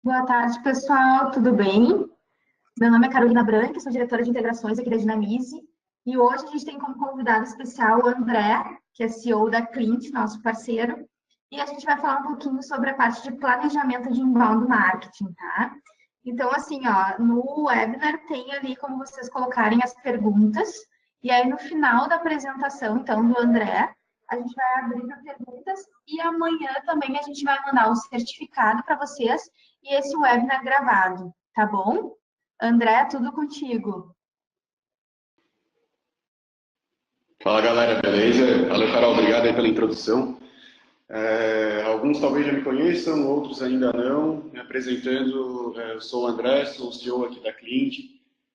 Boa tarde, pessoal. Tudo bem? Meu nome é Carolina Branca, sou diretora de integrações aqui da Dinamize. E hoje a gente tem como convidado especial o André, que é CEO da Clint, nosso parceiro. E a gente vai falar um pouquinho sobre a parte de planejamento de inbound marketing, tá? Então, assim, ó, no webinar tem ali como vocês colocarem as perguntas. E aí, no final da apresentação, então, do André, a gente vai abrir para perguntas. E amanhã também a gente vai mandar o certificado para vocês e esse webinar gravado, tá bom? André, tudo contigo. Fala galera, beleza? Valeu, Carol, obrigado aí pela introdução. Alguns talvez já me conheçam, outros ainda não. Me apresentando, eu sou o André, sou o CEO aqui da Clint.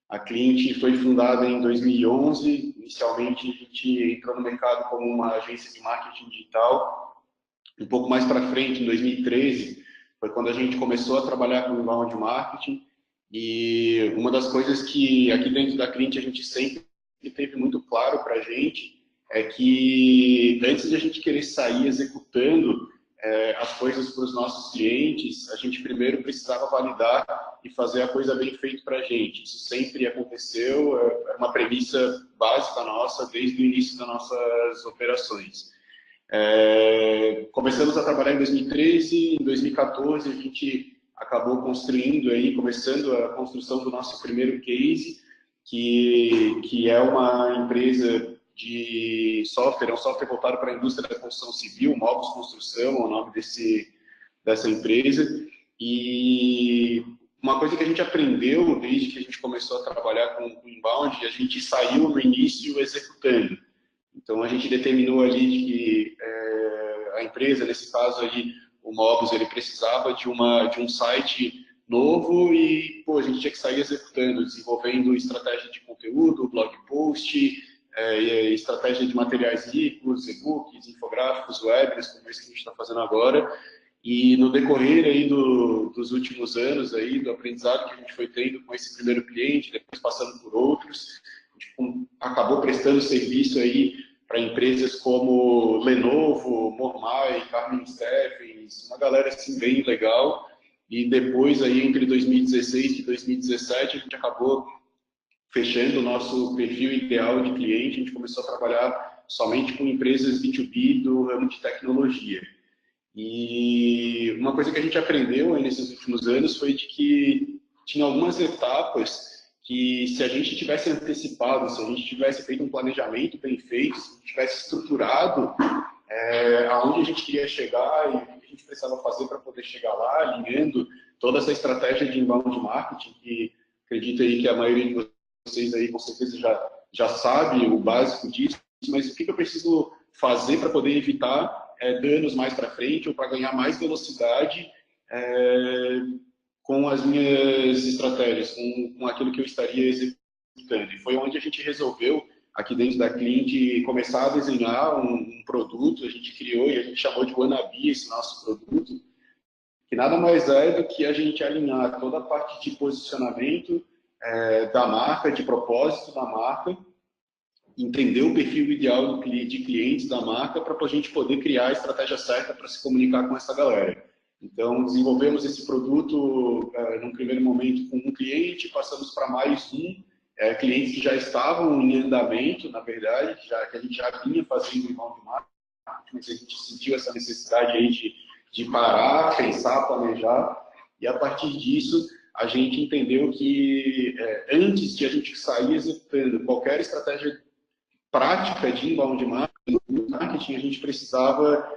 A Clint foi fundada em 2011. Inicialmente, a gente entrou no mercado como uma agência de marketing digital. Um pouco mais para frente, em 2013, foi quando a gente começou a trabalhar com inbound marketing. E uma das coisas que aqui dentro da Clint a gente sempre teve muito claro para a gente é que antes de a gente querer sair executando as coisas para os nossos clientes, a gente primeiro precisava validar e fazer a coisa bem feita para a gente. Isso sempre aconteceu, é uma premissa básica nossa desde o início das nossas operações. Começamos a trabalhar em 2013, em 2014 a gente acabou construindo aí, começando a construção do nosso primeiro case, que é uma empresa de software, é um software voltado para a indústria da construção civil, Móveis Construção, é o nome dessa empresa. E uma coisa que a gente aprendeu desde que a gente começou a trabalhar com inbound, a gente saiu no início executando. Então a gente determinou ali de que a empresa, nesse caso aí, o Mobus, ele precisava de um site novo e pô, a gente tinha que sair executando, desenvolvendo estratégia de conteúdo, blog post, estratégia de materiais ricos, e-books, infográficos, webs, como esse que a gente está fazendo agora. E no decorrer aí dos últimos anos aí, do aprendizado que a gente foi tendo com esse primeiro cliente, depois passando por outros, a gente acabou prestando serviço aí para empresas como Lenovo, Mormai, Carmen Steffens, uma galera assim bem legal. E depois aí entre 2016 e 2017 a gente acabou fechando o nosso perfil ideal de cliente, a gente começou a trabalhar somente com empresas B2B do ramo de tecnologia. E uma coisa que a gente aprendeu aí nesses últimos anos foi de que tinha algumas etapas que se a gente tivesse antecipado, se a gente tivesse feito um planejamento bem feito, se a gente tivesse estruturado aonde a gente queria chegar e o que a gente precisava fazer para poder chegar lá, alinhando toda essa estratégia de inbound marketing, que acredito aí que a maioria de vocês aí com certeza já sabe o básico disso, mas o que eu preciso fazer para poder evitar danos mais para frente ou para ganhar mais velocidade com as minhas estratégias, com aquilo que eu estaria executando. E foi onde a gente resolveu, aqui dentro da Clint, começar a desenhar um produto, a gente criou e a gente chamou de Wannabe esse nosso produto, que nada mais é do que a gente alinhar toda a parte de posicionamento da marca, de propósito da marca, entender o perfil ideal de clientes da marca para a gente poder criar a estratégia certa para se comunicar com essa galera. Então, desenvolvemos esse produto num primeiro momento com um cliente, passamos para mais clientes que já estavam em andamento, na verdade, que a gente já vinha fazendo inbound marketing, mas a gente sentiu essa necessidade aí de parar, pensar, planejar, e a partir disso a gente entendeu que antes de a gente sair executando qualquer estratégia prática de inbound marketing, a gente precisava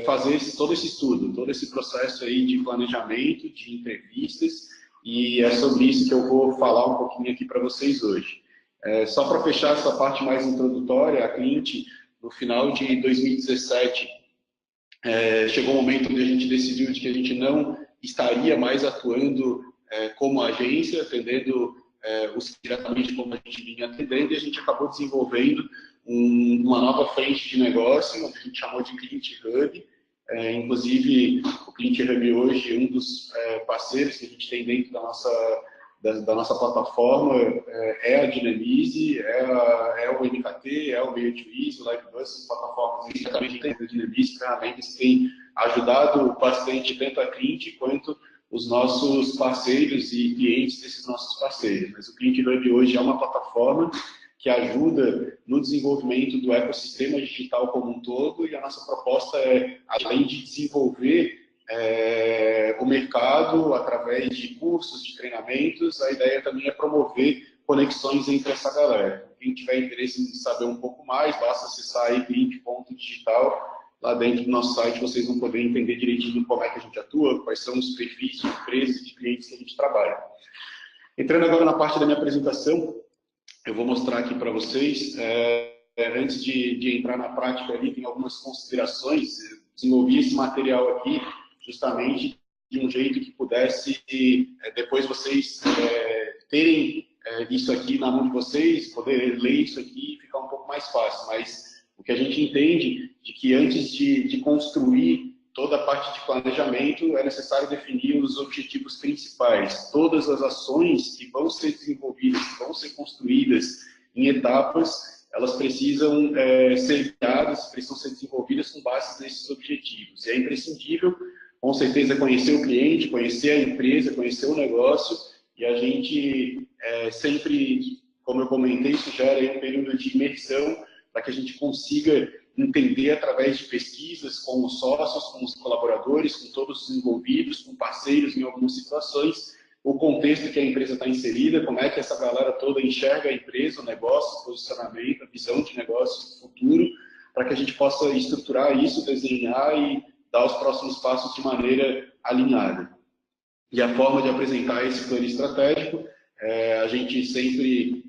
fazer todo esse estudo, todo esse processo aí de planejamento, de entrevistas, e é sobre isso que eu vou falar um pouquinho aqui para vocês hoje. Só para fechar essa parte mais introdutória, a Clint, no final de 2017, chegou um momento onde a gente decidiu de que a gente não estaria mais atuando como agência, atendendo diretamente como a gente vinha atendendo, e a gente acabou desenvolvendo uma nova frente de negócio, que a gente chamou de Client Hub. Inclusive, o Client Hub hoje é um dos parceiros que a gente tem dentro da nossa plataforma, é a Dinamize, é o MKT, é o MeioTwiz, o LiveBus, plataformas diretamente dentro da Dinamize, ferramentas que têm ajudado bastante tanto a Client quanto os nossos parceiros e clientes desses nossos parceiros. Mas o Client Hub hoje é uma plataforma que ajuda no desenvolvimento do ecossistema digital como um todo, e a nossa proposta é, além de desenvolver o mercado através de cursos, de treinamentos, a ideia também é promover conexões entre essa galera. Quem tiver interesse em saber um pouco mais, basta acessar aí client.digital. Lá dentro do nosso site vocês vão poder entender direitinho como é que a gente atua, quais são os perfis de empresas e de clientes que a gente trabalha. Entrando agora na parte da minha apresentação, eu vou mostrar aqui para vocês, antes de entrar na prática ali, tem algumas considerações. Eu desenvolvi esse material aqui justamente de um jeito que pudesse, depois vocês terem isso aqui na mão de vocês, poder ler isso aqui e ficar um pouco mais fácil. Mas o que a gente entende de que antes de construir toda a parte de planejamento, é necessário definir os objetivos principais. Todas as ações que vão ser desenvolvidas, que vão ser construídas em etapas, elas precisam ser guiadas, precisam ser desenvolvidas com base nesses objetivos. E é imprescindível, com certeza, conhecer o cliente, conhecer a empresa, conhecer o negócio, e a gente sempre, como eu comentei, sugere um período de imersão para que a gente consiga entender através de pesquisas com os sócios, com os colaboradores, com todos os envolvidos, com parceiros em algumas situações, o contexto que a empresa está inserida, como é que essa galera toda enxerga a empresa, o negócio, o posicionamento, a visão de negócio, o futuro, para que a gente possa estruturar isso, desenhar e dar os próximos passos de maneira alinhada. E a forma de apresentar esse plano estratégico, a gente sempre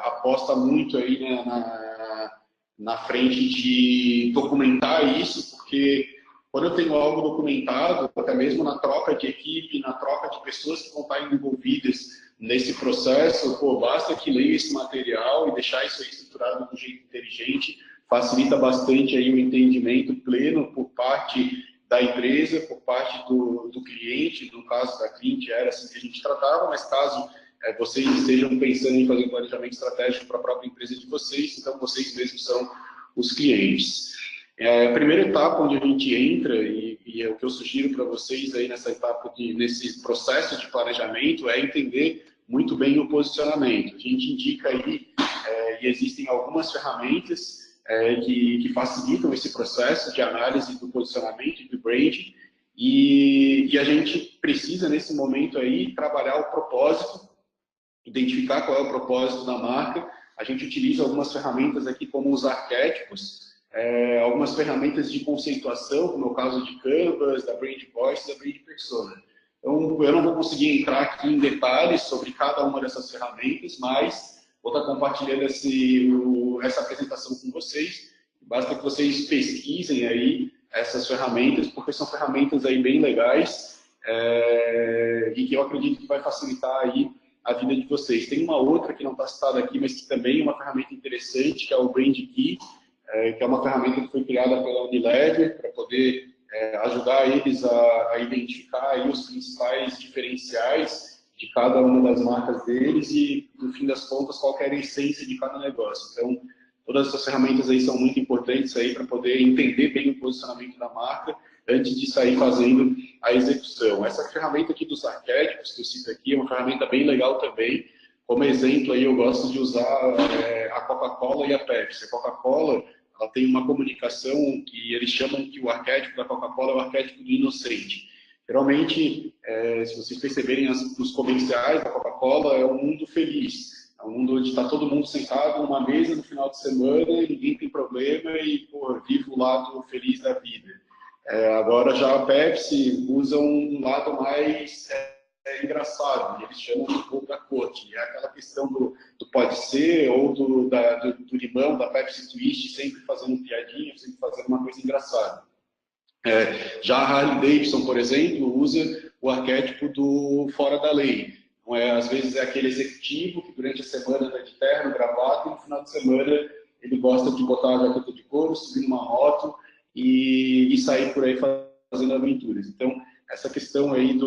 aposta muito aí, né, na frente de documentar isso, porque quando eu tenho algo documentado, até mesmo na troca de equipe, na troca de pessoas que vão estar envolvidas nesse processo, basta que leia esse material e deixar isso aí estruturado de um jeito inteligente, facilita bastante aí o entendimento pleno por parte da empresa, por parte do cliente. No caso da Clint era assim que a gente tratava, mas caso vocês estejam pensando em fazer um planejamento estratégico para a própria empresa de vocês, então vocês mesmos são os clientes. A primeira etapa onde a gente entra, e é o que eu sugiro para vocês aí nessa etapa, nesse processo de planejamento, é entender muito bem o posicionamento. A gente indica aí, e existem algumas ferramentas que facilitam esse processo de análise do posicionamento e do branding, e a gente precisa, nesse momento aí, trabalhar o propósito, identificar qual é o propósito da marca. A gente utiliza algumas ferramentas aqui, como os arquétipos, algumas ferramentas de conceituação, como é o caso de Canvas, da Brand Voice, da Brand Persona. Então, eu não vou conseguir entrar aqui em detalhes sobre cada uma dessas ferramentas, mas vou estar compartilhando essa apresentação com vocês. Basta que vocês pesquisem aí essas ferramentas, porque são ferramentas aí bem legais e que eu acredito que vai facilitar aí a vida de vocês. Tem uma outra que não está citada aqui, mas que também é uma ferramenta interessante, que é o Brand Key, que é uma ferramenta que foi criada pela Unilever para poder ajudar eles a identificar aí os principais diferenciais de cada uma das marcas deles e, no fim das contas, qual é a essência de cada negócio. Então, todas essas ferramentas aí são muito importantes aí para poder entender bem o posicionamento da marca antes de sair fazendo a execução. Essa ferramenta aqui dos arquétipos que eu cito aqui é uma ferramenta bem legal também. Como exemplo, aí eu gosto de usar a Coca-Cola e a Pepsi. A Coca-Cola, ela tem uma comunicação que eles chamam que o arquétipo da Coca-Cola é o arquétipo do inocente. Geralmente, se vocês perceberem nos comerciais da Coca-Cola, é um mundo feliz. É um mundo onde está todo mundo sentado numa mesa no final de semana, ninguém tem problema e vive o lado feliz da vida. Agora já a Pepsi usa um lado mais engraçado, eles chamam de pouco da corte. É aquela questão do pode ser, ou do limão, da Pepsi Twist, sempre fazendo piadinha, sempre fazendo uma coisa engraçada. Já a Harley Davidson, por exemplo, usa o arquétipo do fora da lei. Não às vezes é aquele executivo que durante a semana anda de terno, gravata, e no final de semana ele gosta de botar a jaqueta de couro, subir numa moto e sair por aí fazendo aventuras. Então, essa questão aí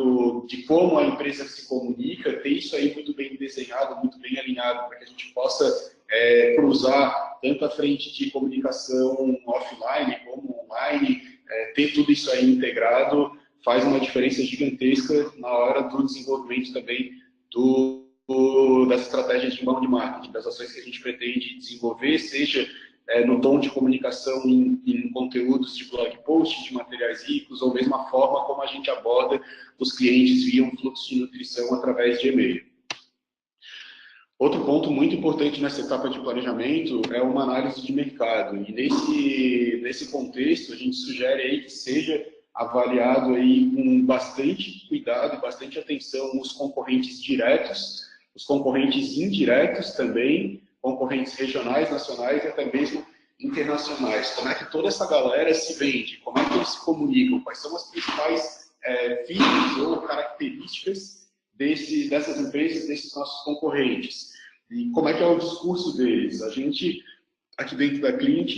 de como a empresa se comunica, ter isso aí muito bem desenhado, muito bem alinhado, para que a gente possa cruzar tanto a frente de comunicação offline como online, ter tudo isso aí integrado, faz uma diferença gigantesca na hora do desenvolvimento também das estratégias de inbound marketing, das ações que a gente pretende desenvolver, seja no tom de comunicação em conteúdos de blog post, de materiais ricos, ou mesmo a forma como a gente aborda os clientes via um fluxo de nutrição através de e-mail. Outro ponto muito importante nessa etapa de planejamento é uma análise de mercado. E nesse contexto, a gente sugere aí que seja avaliado aí com bastante cuidado e bastante atenção os concorrentes diretos, os concorrentes indiretos também, concorrentes regionais, nacionais e até mesmo internacionais. Como é que toda essa galera se vende? Como é que eles se comunicam? Quais são as principais features ou características dessas empresas, desses nossos concorrentes? E como é que é o discurso deles? A gente, aqui dentro da Clint,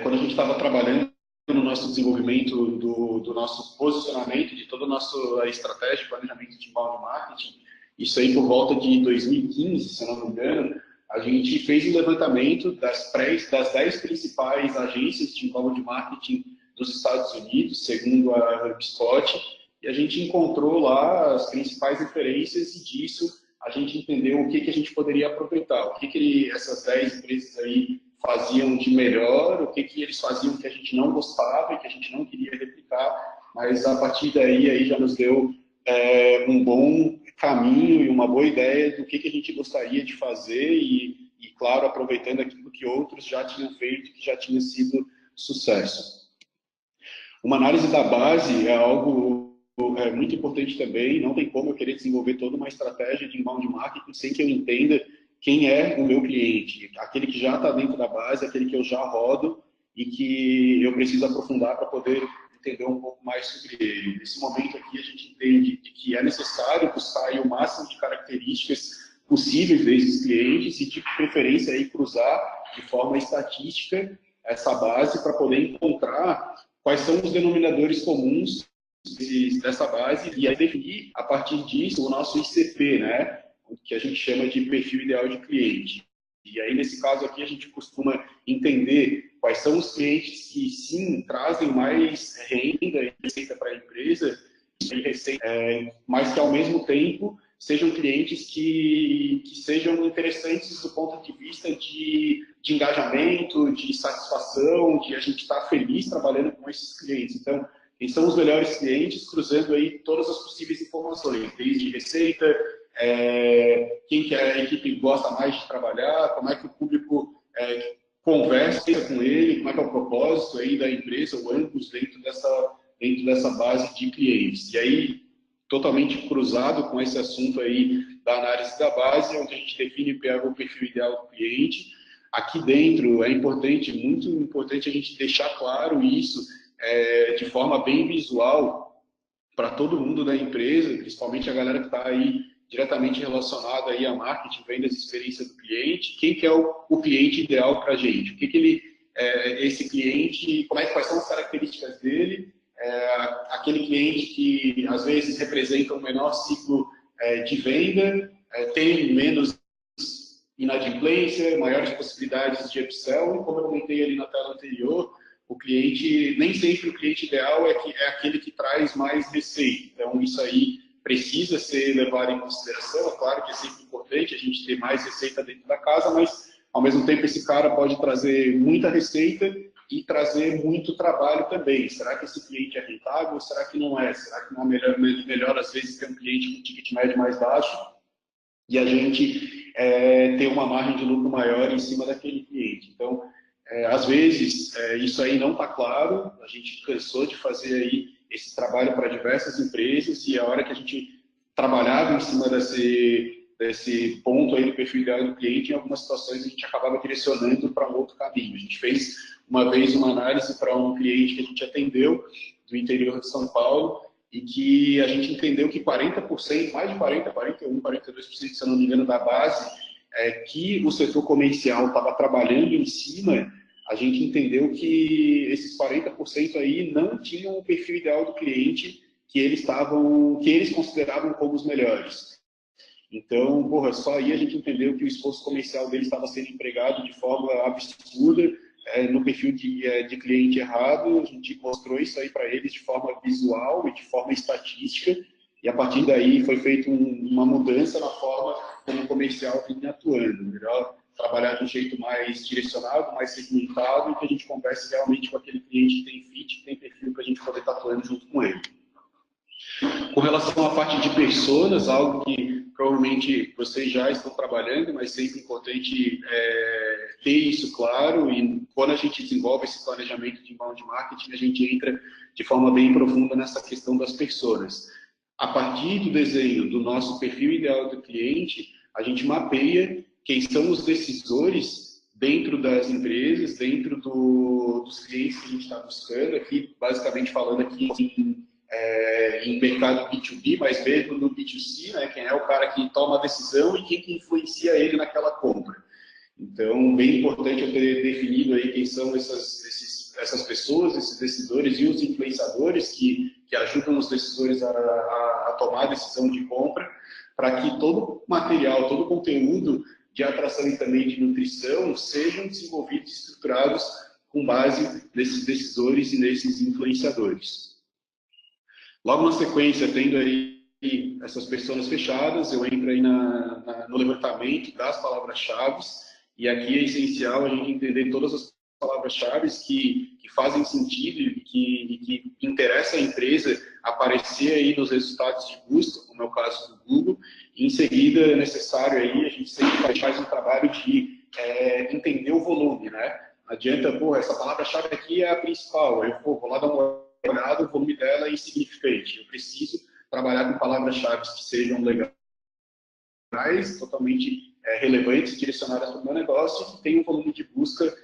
quando a gente estava trabalhando no nosso desenvolvimento do nosso posicionamento, de toda a nossa estratégia de planejamento de inbound marketing, isso aí por volta de 2015, se eu não me engano, a gente fez um levantamento das 10 principais agências de inbound marketing dos Estados Unidos, segundo a HubSpot, e a gente encontrou lá as principais referências e disso a gente entendeu o que a gente poderia aproveitar, o que essas 10 empresas aí faziam de melhor, o que eles faziam que a gente não gostava e que a gente não queria replicar, mas a partir daí aí já nos deu um bom caminho e uma boa ideia do que a gente gostaria de fazer e, claro, aproveitando aquilo que outros já tinham feito, que já tinha sido sucesso. Uma análise da base é algo muito importante também. Não tem como eu querer desenvolver toda uma estratégia de inbound marketing sem que eu entenda quem é o meu cliente, aquele que já está dentro da base, aquele que eu já rodo e que eu preciso aprofundar para poder entender um pouco mais sobre ele. Nesse momento aqui a gente entende que é necessário buscar aí o máximo de características possíveis desses clientes e de preferência aí cruzar de forma estatística essa base para poder encontrar quais são os denominadores comuns dessa base e aí definir a partir disso o nosso ICP, né? Que a gente chama de perfil ideal de cliente. E aí, nesse caso aqui, a gente costuma entender quais são os clientes que, sim, trazem mais renda e receita para a empresa, mas que, ao mesmo tempo, sejam clientes que sejam interessantes do ponto de vista de engajamento, de satisfação, de a gente estar feliz trabalhando com esses clientes. Então, quem são os melhores clientes, cruzando aí todas as possíveis informações, desde receita, quem que é a equipe que gosta mais de trabalhar, como é que o público conversa com ele, como é que é o propósito aí da empresa, o ambos dentro dessa base de clientes. E aí, totalmente cruzado com esse assunto aí da análise da base, onde a gente define o perfil ideal do cliente. Aqui dentro é importante, muito importante a gente deixar claro isso de forma bem visual para todo mundo da empresa, principalmente a galera que está aí diretamente relacionada aí a marketing, vendas e experiência do cliente, quem que é o cliente ideal para a gente, o que ele, esse cliente, quais são as características dele, aquele cliente que às vezes representa um menor ciclo de venda, tem menos inadimplência, maiores possibilidades de upsell, e como eu comentei ali na tela anterior, o cliente, nem sempre o cliente ideal é aquele que traz mais receita. Então, isso aí precisa ser levado em consideração. É claro que é sempre importante a gente ter mais receita dentro da casa, mas, ao mesmo tempo, esse cara pode trazer muita receita e trazer muito trabalho também. Será que esse cliente é rentável ou será que não é? Será que não é melhor às vezes, ter um cliente com ticket médio mais baixo e a gente ter uma margem de lucro maior em cima daquele cliente? Então, às vezes, isso aí não está claro, a gente cansou de fazer aí esse trabalho para diversas empresas e a hora que a gente trabalhava em cima desse ponto aí do perfil ideal do cliente, em algumas situações a gente acabava direcionando para um outro caminho. A gente fez uma vez uma análise para um cliente que a gente atendeu do interior de São Paulo e que a gente entendeu que 40%, mais de 40%, 41%, 42%, se eu não me engano, da base que o setor comercial estava trabalhando em cima, a gente entendeu que esses 40% aí não tinham o perfil ideal do cliente que eles consideravam como os melhores. Então, só aí a gente entendeu que o esforço comercial deles estava sendo empregado de forma absurda, no perfil de cliente errado, a gente mostrou isso aí para eles de forma visual e de forma estatística, e a partir daí foi feita uma mudança na forma como o comercial vinha atuando. Melhor trabalhar de um jeito mais direcionado, mais segmentado, e que a gente converse realmente com aquele cliente que tem fit, que tem perfil para a gente poder estar atuando junto com ele. Com relação à parte de personas, algo que provavelmente vocês já estão trabalhando, mas sempre importante ter isso claro, e quando a gente desenvolve esse planejamento de inbound marketing, a gente entra de forma bem profunda nessa questão das personas. A partir do desenho do nosso perfil ideal do cliente, a gente mapeia quem são os decisores dentro das empresas, dentro dos clientes que a gente está buscando, aqui basicamente falando aqui em mercado B2B, mas mesmo no B2C, né, quem é o cara que toma a decisão e quem que influencia ele naquela compra. Então, bem importante eu ter definido aí quem são essas pessoas, esses decisores e os influenciadores que ajudam os decisores a tomar a decisão de compra, para que todo material, todo conteúdo de atração e também de nutrição sejam desenvolvidos e estruturados com base nesses decisores e nesses influenciadores. Logo na sequência, tendo aí essas pessoas fechadas, eu entro aí no levantamento das palavras-chave, e aqui é essencial a gente entender todas as palavras-chave que fazem sentido e que interessa a empresa aparecer aí nos resultados de busca, como é o caso do Google. E em seguida, é necessário aí, a gente sempre faz um trabalho de entender o volume, né? Não adianta, essa palavra-chave aqui é a principal, eu vou lá dar uma olhada, o volume dela é insignificante. Eu preciso trabalhar com palavras-chave que sejam legais, totalmente relevantes, direcionadas para o meu negócio e que tenham um volume de busca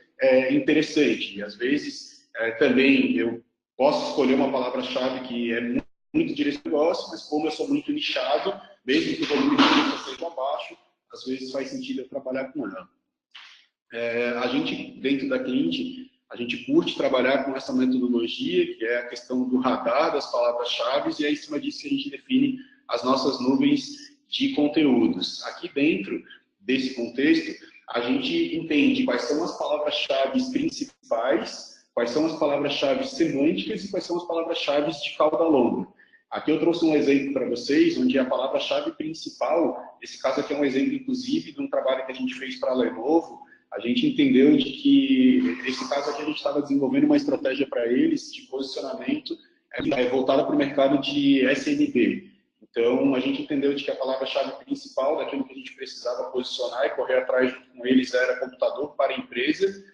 interessante. E às vezes também eu posso escolher uma palavra-chave que é muito direcionada ao negócio, mas como eu sou muito nichado, mesmo que o volume de busca seja baixo, às vezes faz sentido eu trabalhar com ela. A gente, dentro da Clint, a gente curte trabalhar com essa metodologia, que é a questão do radar das palavras-chave, e é em cima disso que a gente define as nossas nuvens de conteúdos. Aqui dentro desse contexto, a gente entende quais são as palavras-chave principais, quais são as palavras-chave semânticas e quais são as palavras-chave de cauda longa. Aqui eu trouxe um exemplo para vocês, onde a palavra-chave principal, esse caso aqui é um exemplo, inclusive, de um trabalho que a gente fez para a Lenovo. A gente entendeu de que, esse caso aqui, a gente estava desenvolvendo uma estratégia para eles de posicionamento voltada para o mercado de SMB. Então, a gente entendeu de que a palavra-chave principal daquilo que a gente precisava posicionar e correr atrás com eles era computador para empresa.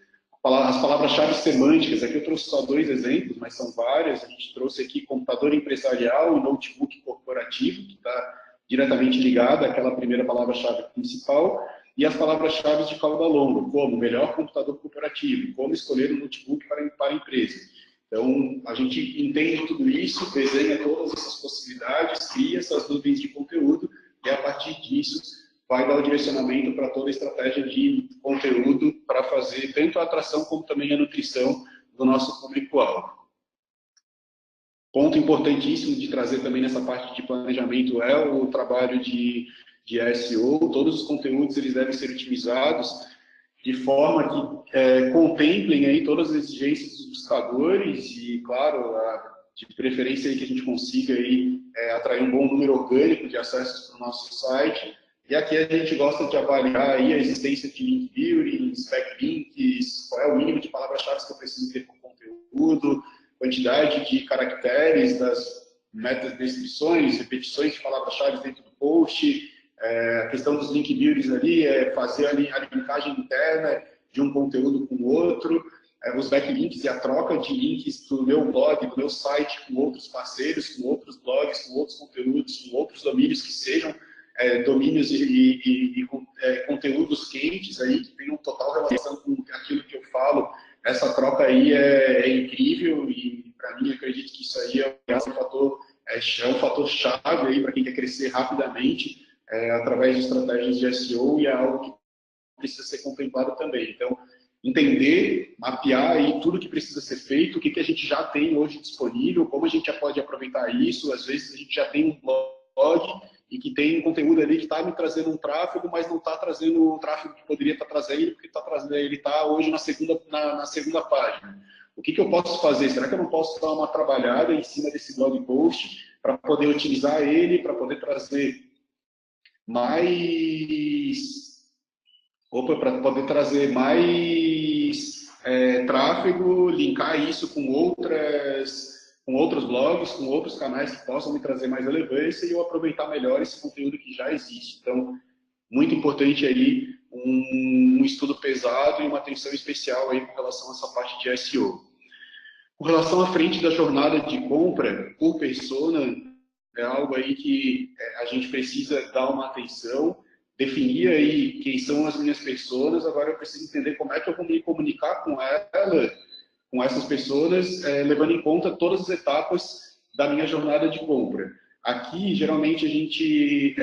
As palavras-chave semânticas, aqui eu trouxe só 2 exemplos, mas são várias. A gente trouxe aqui computador empresarial e notebook corporativo, que está diretamente ligada àquela primeira palavra-chave principal. E as palavras-chave de cauda longa, como melhor computador corporativo, como escolher um notebook para a empresa. Então, a gente entende tudo isso, desenha todas essas possibilidades, cria essas nuvens de conteúdo e, a partir disso, vai dar o direcionamento para toda a estratégia de conteúdo para fazer tanto a atração como também a nutrição do nosso público-alvo. Ponto importantíssimo de trazer também nessa parte de planejamento é o trabalho de SEO. Todos os conteúdos eles devem ser otimizados de forma que contemplem aí todas as exigências dos buscadores e, claro, de preferência aí que a gente consiga aí, atrair um bom número orgânico de acessos para o nosso site. E aqui a gente gosta de avaliar aí a existência de link building, spec links, qual é o mínimo de palavras-chave que eu preciso ter por conteúdo, quantidade de caracteres das meta-descrições, repetições de palavras-chave dentro do post, a questão dos link buildings ali, fazer a linkagem interna de um conteúdo com o outro, os backlinks e a troca de links do meu blog, do meu site com outros parceiros, com outros blogs, com outros conteúdos, com outros domínios que sejam domínios e conteúdos quentes aí, que tenham total relação com aquilo que eu falo. Essa troca aí é incrível e, para mim, acredito que isso aí é um fator chave aí para quem quer crescer rapidamente através de estratégias de SEO, e é algo que precisa ser contemplado também. Então, entender, mapear aí tudo que precisa ser feito, o que a gente já tem hoje disponível, como a gente já pode aproveitar isso. Às vezes a gente já tem um blog e e que tem um conteúdo ali que está me trazendo um tráfego, mas não está trazendo o tráfego que poderia estar trazendo, porque ele está hoje na segunda página. O que eu posso fazer? Será que eu não posso dar uma trabalhada em cima desse blog post para poder utilizar ele, para poder trazer mais... para poder trazer mais tráfego, linkar isso com outros blogs, com outros canais que possam me trazer mais relevância e eu aproveitar melhor esse conteúdo que já existe. Então, muito importante aí um estudo pesado e uma atenção especial aí com relação a essa parte de SEO. Com relação à frente da jornada de compra por persona, é algo aí que a gente precisa dar uma atenção, definir aí quem são as minhas pessoas, agora eu preciso entender como é que eu vou me comunicar com ela, com essas pessoas, levando em conta todas as etapas da minha jornada de compra. Aqui, geralmente, a gente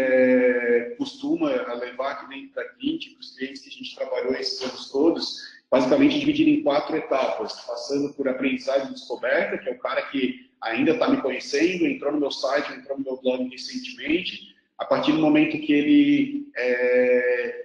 costuma levar aqui dentro da cliente, para os clientes que a gente trabalhou esses anos todos, basicamente dividido em 4 etapas, passando por aprendizagem e descoberta, que é o cara que ainda está me conhecendo, entrou no meu site, entrou no meu blog recentemente. A partir do momento que ele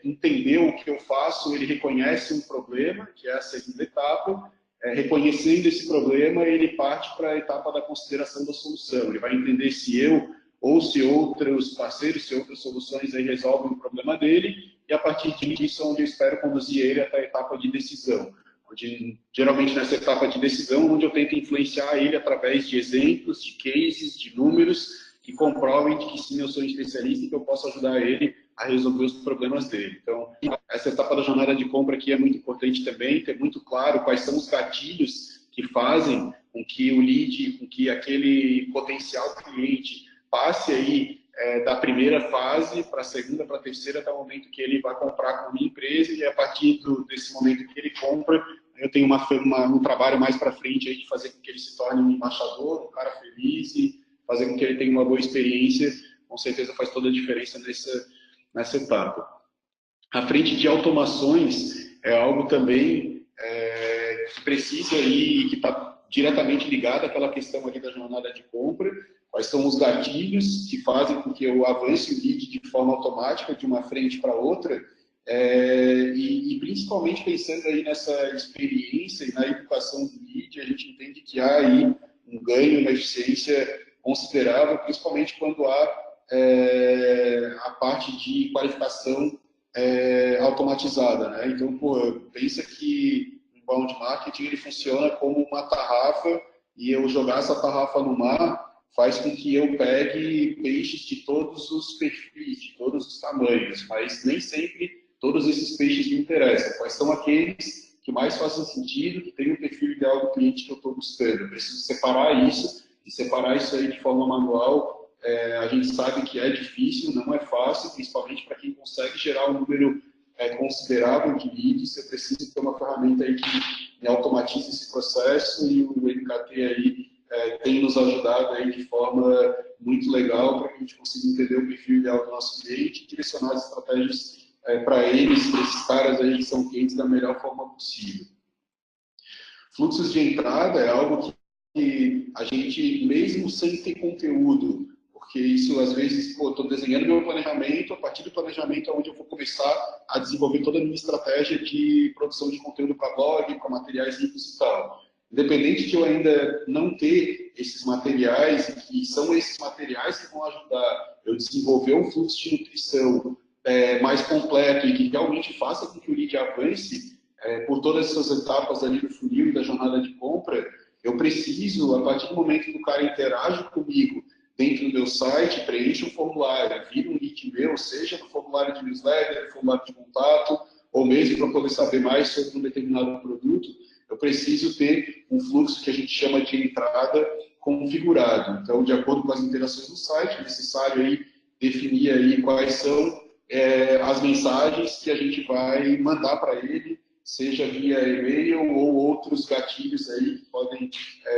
entendeu o que eu faço, ele reconhece um problema, que é a segunda etapa. Reconhecendo esse problema, ele parte para a etapa da consideração da solução. Ele vai entender se eu ou se outros parceiros, se outras soluções aí resolvem o problema dele, e a partir disso, onde eu espero conduzir ele até a etapa de decisão. Onde, geralmente nessa etapa de decisão, onde eu tento influenciar ele através de exemplos, de cases, de números, que comprovem de que sim, eu sou um especialista e que eu posso ajudar ele a resolver os problemas dele. Então, essa etapa da jornada de compra aqui é muito importante também, ter muito claro quais são os gatilhos que fazem com que o lead, com que aquele potencial cliente passe aí da primeira fase para a segunda, para a terceira, até o momento que ele vai comprar com a minha empresa, e a partir desse momento que ele compra, eu tenho um trabalho mais para frente aí de fazer com que ele se torne um embaixador, um cara feliz, e fazer com que ele tenha uma boa experiência. Com certeza faz toda a diferença nessa etapa. A frente de automações é algo também que precisa aí, que está diretamente ligado àquela questão ali da jornada de compra. Quais são os gatilhos que fazem com que eu avance o lead de forma automática de uma frente para outra, e principalmente pensando aí nessa experiência e na educação do lead, a gente entende que há aí um ganho na eficiência considerável, principalmente quando há a parte de qualificação automatizada, né? Então, pensa que o inbound marketing ele funciona como uma tarrafa, e eu jogar essa tarrafa no mar faz com que eu pegue peixes de todos os perfis, de todos os tamanhos, mas nem sempre todos esses peixes me interessam. Quais são aqueles que mais fazem sentido, que tem o perfil ideal do cliente que eu estou buscando? Eu preciso separar isso, e separar isso aí de forma manual. A gente sabe que é difícil, não é fácil, principalmente para quem consegue gerar um número considerável de leads. Você precisa ter uma ferramenta aí que automatize esse processo, e o MKT aí tem nos ajudado aí de forma muito legal para que a gente consiga entender o perfil ideal do nosso cliente e direcionar as estratégias para eles, para esses caras aí que são clientes, da melhor forma possível. Fluxos de entrada é algo que a gente, mesmo sem ter conteúdo, porque isso às vezes, estou desenhando meu planejamento, a partir do planejamento é onde eu vou começar a desenvolver toda a minha estratégia de produção de conteúdo para blog, para materiais ricos e tal. Independente de eu ainda não ter esses materiais, e que são esses materiais que vão ajudar eu desenvolver um fluxo de nutrição mais completo e que realmente faça com que o lead avance por todas essas etapas ali do funil e da jornada de compra, eu preciso, a partir do momento que o cara interage comigo dentro do meu site, preenche um formulário, vira um lead meu, seja no formulário de newsletter, formulário de contato, ou mesmo para poder saber mais sobre um determinado produto, eu preciso ter um fluxo que a gente chama de entrada configurado. Então, de acordo com as interações do site, é necessário aí definir aí quais são as mensagens que a gente vai mandar para ele, seja via e-mail ou outros gatilhos aí que podem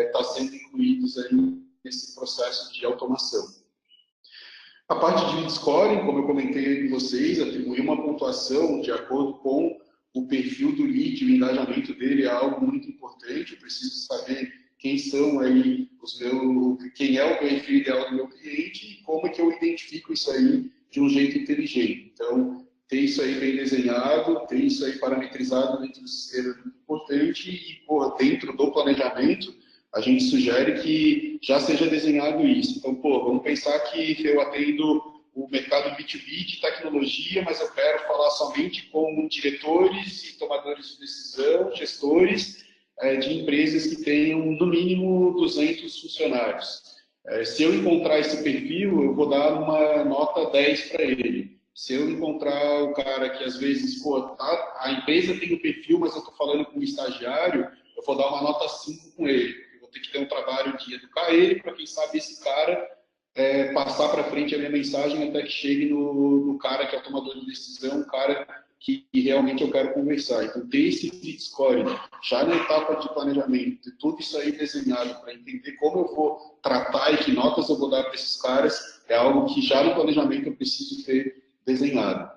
estar sendo incluídos aí nesse processo de automação. A parte de lead scoring, como eu comentei com vocês, atribuir uma pontuação de acordo com o perfil do lead, o engajamento dele é algo muito importante. Eu preciso saber quem são aí quem é o perfil ideal do meu cliente e como é que eu identifico isso aí de um jeito inteligente. Então, ter isso aí bem desenhado, ter isso aí parametrizado dentro do sistema é muito importante e, pô, dentro do planejamento, a gente sugere que já seja desenhado isso. Então, pô, vamos pensar que eu atendo o mercado B2B de tecnologia, mas eu quero falar somente com diretores e tomadores de decisão, gestores de empresas que tenham, no mínimo, 200 funcionários. Se eu encontrar esse perfil, eu vou dar uma nota 10 para ele. Se eu encontrar o cara que, às vezes, pô, a empresa tem o perfil, mas eu estou falando com um estagiário, eu vou dar uma nota 5 com ele. Eu vou ter que ter um trabalho de educar ele, para quem sabe esse cara passar para frente a minha mensagem até que chegue no cara que é o tomador de decisão, o cara que realmente eu quero conversar. Então, ter esse fit score já na etapa de planejamento, ter tudo isso aí desenhado para entender como eu vou tratar e que notas eu vou dar para esses caras, é algo que já no planejamento eu preciso ter desenhado.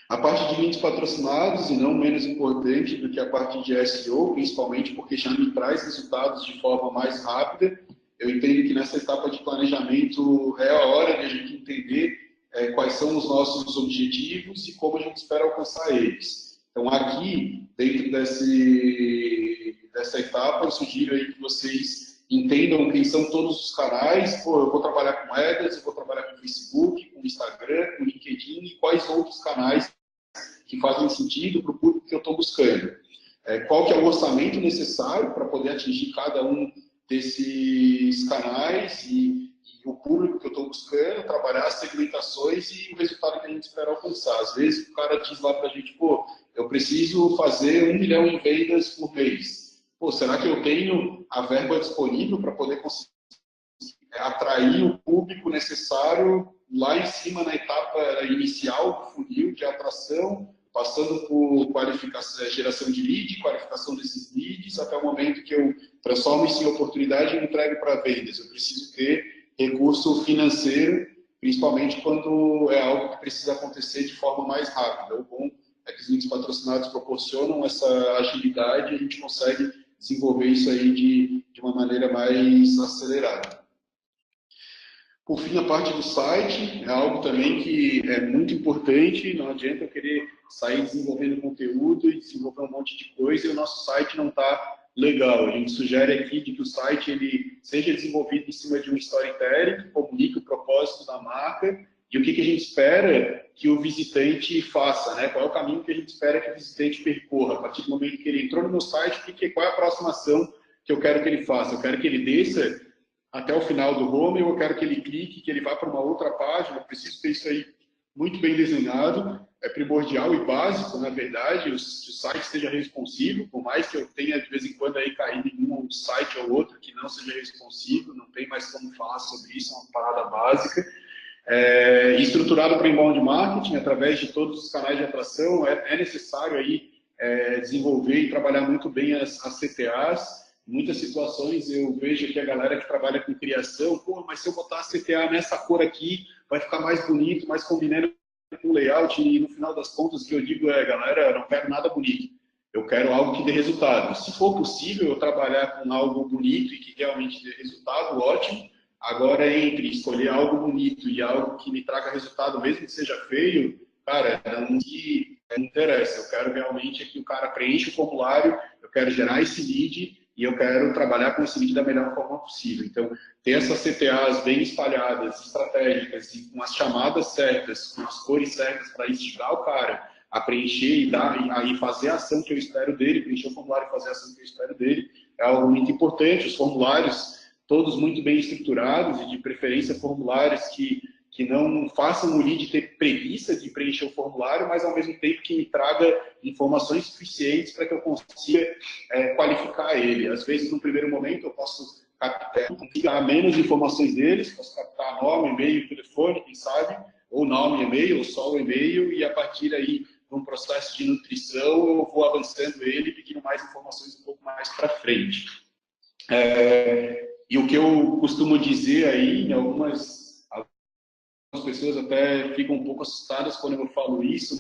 A parte de links patrocinados, e não menos importante do que a parte de SEO, principalmente porque já me traz resultados de forma mais rápida. Eu entendo que nessa etapa de planejamento é a hora de a gente entender quais são os nossos objetivos e como a gente espera alcançar eles. Então, aqui, dentro dessa etapa, eu sugiro aí que vocês entendam quem são todos os canais. Pô, eu vou trabalhar com Ads, eu vou trabalhar com Facebook, com Instagram, com LinkedIn e quais outros canais que fazem sentido para o público que eu estou buscando. Qual que é o orçamento necessário para poder atingir cada um desses canais e o público que eu estou buscando, trabalhar as segmentações e o resultado que a gente espera alcançar. Às vezes o cara diz lá para a gente, pô, eu preciso fazer 1 milhão em vendas por mês. Pô, será que eu tenho a verba disponível para poder conseguir atrair o público necessário lá em cima na etapa inicial do funil de atração, passando por geração de lead, qualificação desses leads, até o momento que eu transformo isso em oportunidade e entrego para vendas. Eu preciso ter recurso financeiro, principalmente quando é algo que precisa acontecer de forma mais rápida. O bom é que os links patrocinados proporcionam essa agilidade e a gente consegue desenvolver isso aí de uma maneira mais acelerada. Por fim, a parte do site é algo também que é muito importante. Não adianta eu querer sair desenvolvendo conteúdo e desenvolver um monte de coisa e o nosso site não está legal. A gente sugere aqui de que o site ele seja desenvolvido em cima de um storytelling que comunique o propósito da marca e o que a gente espera que o visitante faça, né? Qual é o caminho que a gente espera que o visitante percorra. A partir do momento que ele entrou no meu site, qual é a próxima ação que eu quero que ele faça? Eu quero que ele desça até o final do home, eu quero que ele clique, que ele vá para uma outra página. Eu preciso ter isso aí muito bem desenhado. É primordial e básico, na verdade, o site seja responsivo, por mais que eu tenha de vez em quando aí caído em um site ou outro que não seja responsivo, não tem mais como falar sobre isso, é uma parada básica. Estruturado para inbound marketing, através de todos os canais de atração, é necessário aí desenvolver e trabalhar muito bem as CTAs. Em muitas situações eu vejo que a galera que trabalha com criação, pô, mas se eu botar a CTA nessa cor aqui, vai ficar mais bonito, mais combinando com o layout, e no final das contas o que eu digo é, galera, eu não quero nada bonito, eu quero algo que dê resultado. Se for possível eu trabalhar com algo bonito e que realmente dê resultado, ótimo. Agora, entre escolher algo bonito e algo que me traga resultado, mesmo que seja feio, cara, não me interessa. Eu quero realmente que o cara preencha o formulário, eu quero gerar esse lead e eu quero trabalhar com esse lead da melhor forma possível. Então, ter essas CTAs bem espalhadas, estratégicas e com as chamadas certas, com as cores certas para instigar o cara a preencher e fazer a ação que eu espero dele, preencher o formulário e fazer a ação que eu espero dele, é algo muito importante. Os formulários, todos muito bem estruturados e de preferência formulários que não façam o lead ter preguiça de preencher o formulário, mas ao mesmo tempo que me traga informações suficientes para que eu consiga qualificar ele. Às vezes, no primeiro momento, eu posso captar menos informações deles, posso captar nome, e-mail, telefone, quem sabe, ou nome, e-mail, ou só o e-mail, e a partir daí, num processo de nutrição, eu vou avançando ele, pedindo mais informações um pouco mais para frente. E o que eu costumo dizer aí, em algumas pessoas até ficam um pouco assustadas quando eu falo isso,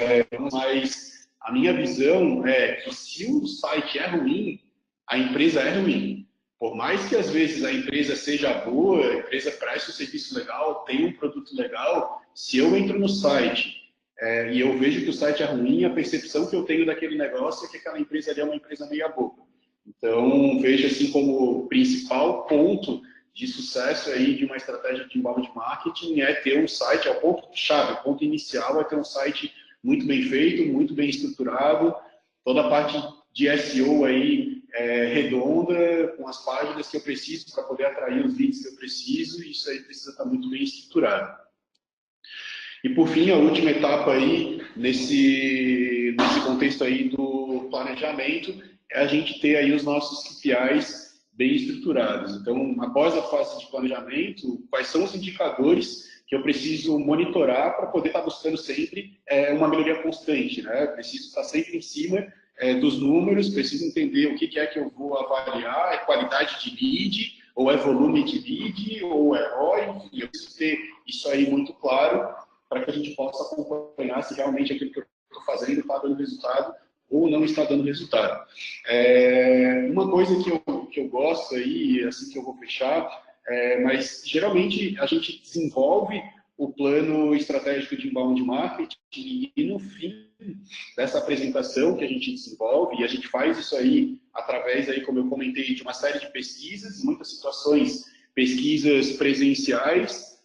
mas a minha visão é que se o site é ruim, a empresa é ruim. por mais que às vezes a empresa seja boa, a empresa preste um serviço legal, tem um produto legal, se eu entro no site e eu vejo que o site é ruim, a percepção que eu tenho daquele negócio é que aquela empresa ali é uma empresa meia boca. Então, vejo assim como o principal ponto de sucesso aí de uma estratégia de inbound marketing é ter um site, é o ponto-chave, o ponto inicial é ter um site muito bem feito, muito bem estruturado, toda a parte de SEO aí redonda, com as páginas que eu preciso para poder atrair os leads que eu preciso, e isso aí precisa estar muito bem estruturado. E por fim, a última etapa aí, nesse contexto aí do planejamento, é a gente ter aí os nossos KPIs bem estruturados. Então, após a fase de planejamento, quais são os indicadores que eu preciso monitorar para poder estar buscando sempre uma melhoria constante, né? Preciso estar sempre em cima dos números, preciso entender o que é que eu vou avaliar, é qualidade de lead, ou é volume de lead, ou é ROI, enfim, eu preciso ter isso aí muito claro para que a gente possa acompanhar se realmente aquilo que eu estou fazendo está dando resultado ou não está dando resultado. Uma coisa que eu gosto aí, assim que eu vou fechar, mas geralmente a gente desenvolve o plano estratégico de inbound marketing e no fim dessa apresentação que a gente desenvolve, e a gente faz isso aí através, aí, como eu comentei, de uma série de pesquisas, em muitas situações, pesquisas presenciais,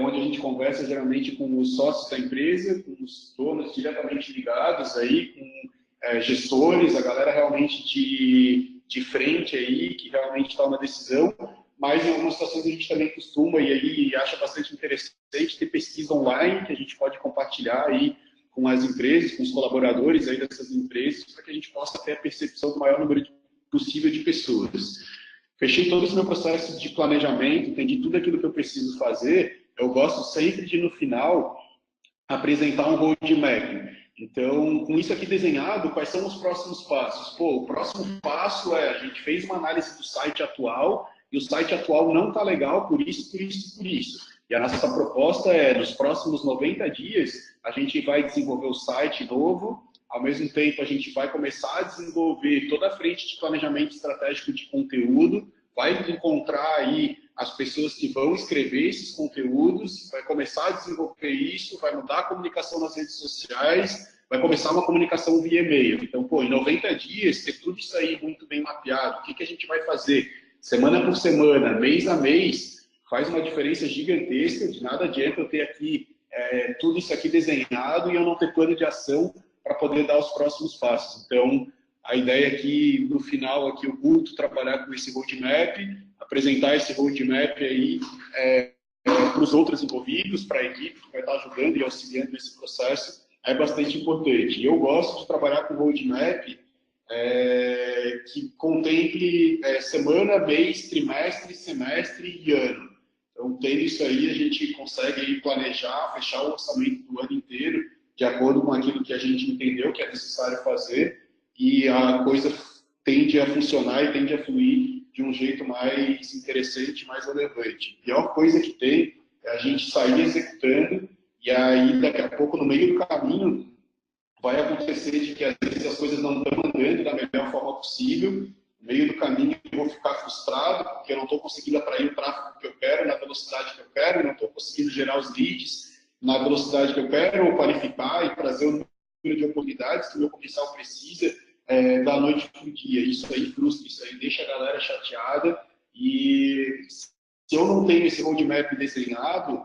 onde a gente conversa geralmente com os sócios da empresa, com os donos diretamente ligados aí, com gestores, a galera realmente de frente aí, que realmente toma decisão, mas em algumas situações a gente também costuma, e aí acha bastante interessante, ter pesquisa online que a gente pode compartilhar aí com as empresas, com os colaboradores aí dessas empresas, para que a gente possa ter a percepção do maior número possível de pessoas. Fechei todo esse meu processo de planejamento, entendi tudo aquilo que eu preciso fazer, eu gosto sempre de, no final, apresentar um roadmap. Então, com isso aqui desenhado, quais são os próximos passos? Pô, o próximo passo a gente fez uma análise do site atual, e o site atual não está legal por isso, por isso, por isso. E a nossa proposta nos próximos 90 dias, a gente vai desenvolver o site novo, ao mesmo tempo a gente vai começar a desenvolver toda a frente de planejamento estratégico de conteúdo, vai encontrar aí as pessoas que vão escrever esses conteúdos, vai começar a desenvolver isso, vai mudar a comunicação nas redes sociais, vai começar uma comunicação via e-mail. Então, pô, em 90 dias, ter tudo isso aí muito bem mapeado, o que a gente vai fazer semana por semana, mês a mês, faz uma diferença gigantesca. De nada adianta eu ter aqui tudo isso aqui desenhado e eu não ter plano de ação para poder dar os próximos passos. Então, a ideia é que, no final, aqui eu curto trabalhar com esse roadmap, apresentar esse roadmap aí para os outros envolvidos, para a equipe que vai estar ajudando e auxiliando nesse processo, é bastante importante. E eu gosto de trabalhar com roadmap que contemple semana, mês, trimestre, semestre e ano. Então, tendo isso aí, a gente consegue aí planejar, fechar o orçamento do ano inteiro, de acordo com aquilo que a gente entendeu que é necessário fazer, e a coisa tende a funcionar e tende a fluir de um jeito mais interessante, mais relevante. A pior coisa que tem é a gente sair executando, e aí, daqui a pouco, no meio do caminho, vai acontecer de que às vezes as coisas não estão andando da melhor forma possível. No meio do caminho eu vou ficar frustrado porque eu não estou conseguindo atrair o tráfego que eu quero, na velocidade que eu quero, não estou conseguindo gerar os leads na velocidade que eu quero, ou qualificar e trazer o número de oportunidades que o meu comercial precisa da noite para o dia. Isso aí frustra, isso aí deixa a galera chateada, e se eu não tenho esse roadmap desenhado,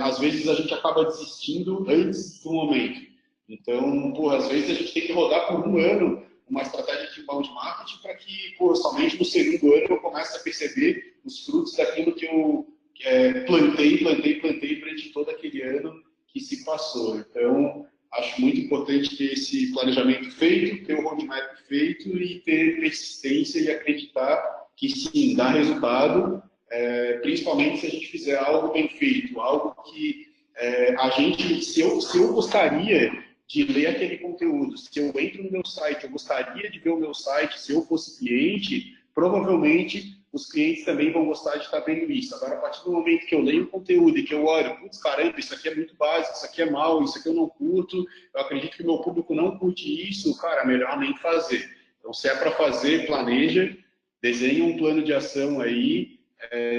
às vezes a gente acaba desistindo antes do momento. Então, às vezes a gente tem que rodar por um ano uma estratégia de inbound marketing para que, somente no segundo ano eu comece a perceber os frutos daquilo que eu plantei durante todo aquele ano que se passou. Então, acho muito importante ter esse planejamento feito, ter o roadmap feito e ter persistência e acreditar que sim, dá resultado, principalmente se a gente fizer algo bem feito, algo que a gente, se eu gostaria de ler aquele conteúdo, se eu entro no meu site, eu gostaria de ver o meu site, se eu fosse cliente, provavelmente os clientes também vão gostar de estar vendo isso. Agora, a partir do momento que eu leio o conteúdo e que eu olho, putz, caramba, isso aqui é muito básico, isso aqui é mal, isso aqui eu não curto, eu acredito que o meu público não curte isso, cara, melhor nem fazer. Então, se é para fazer, planeja, desenha um plano de ação aí,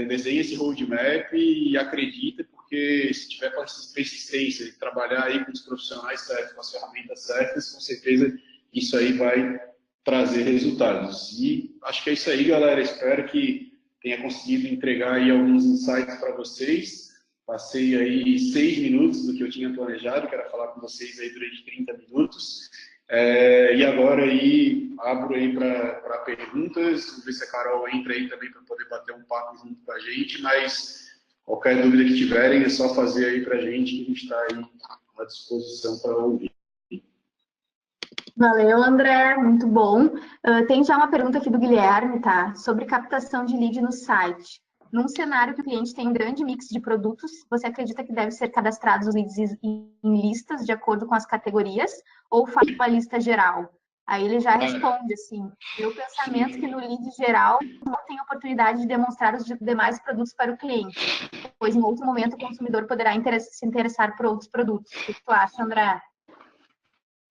desenha esse roadmap e acredita, porque se tiver persistência e trabalhar aí com os profissionais certos, com as ferramentas certas, com certeza isso aí vai trazer resultados. E acho que é isso aí, galera. Espero que tenha conseguido entregar aí alguns insights para vocês. Passei aí 6 minutos do que eu tinha planejado, que era falar com vocês aí durante 30 minutos. E agora aí abro aí para perguntas. Vamos ver se a Carol entra aí também para poder bater um papo junto com a gente, mas qualquer dúvida que tiverem é só fazer aí para a gente, que a gente está aí à disposição para ouvir. Valeu, André, muito bom. Tem já uma pergunta aqui do Guilherme, tá? Sobre captação de lead no site. Num cenário que o cliente tem um grande mix de produtos, você acredita que deve ser cadastrados os leads em listas de acordo com as categorias ou faz uma lista geral? Aí ele já responde assim, meu pensamento é que no lead geral não tem oportunidade de demonstrar os demais produtos para o cliente, pois em outro momento o consumidor poderá se interessar por outros produtos. O que tu acha, André?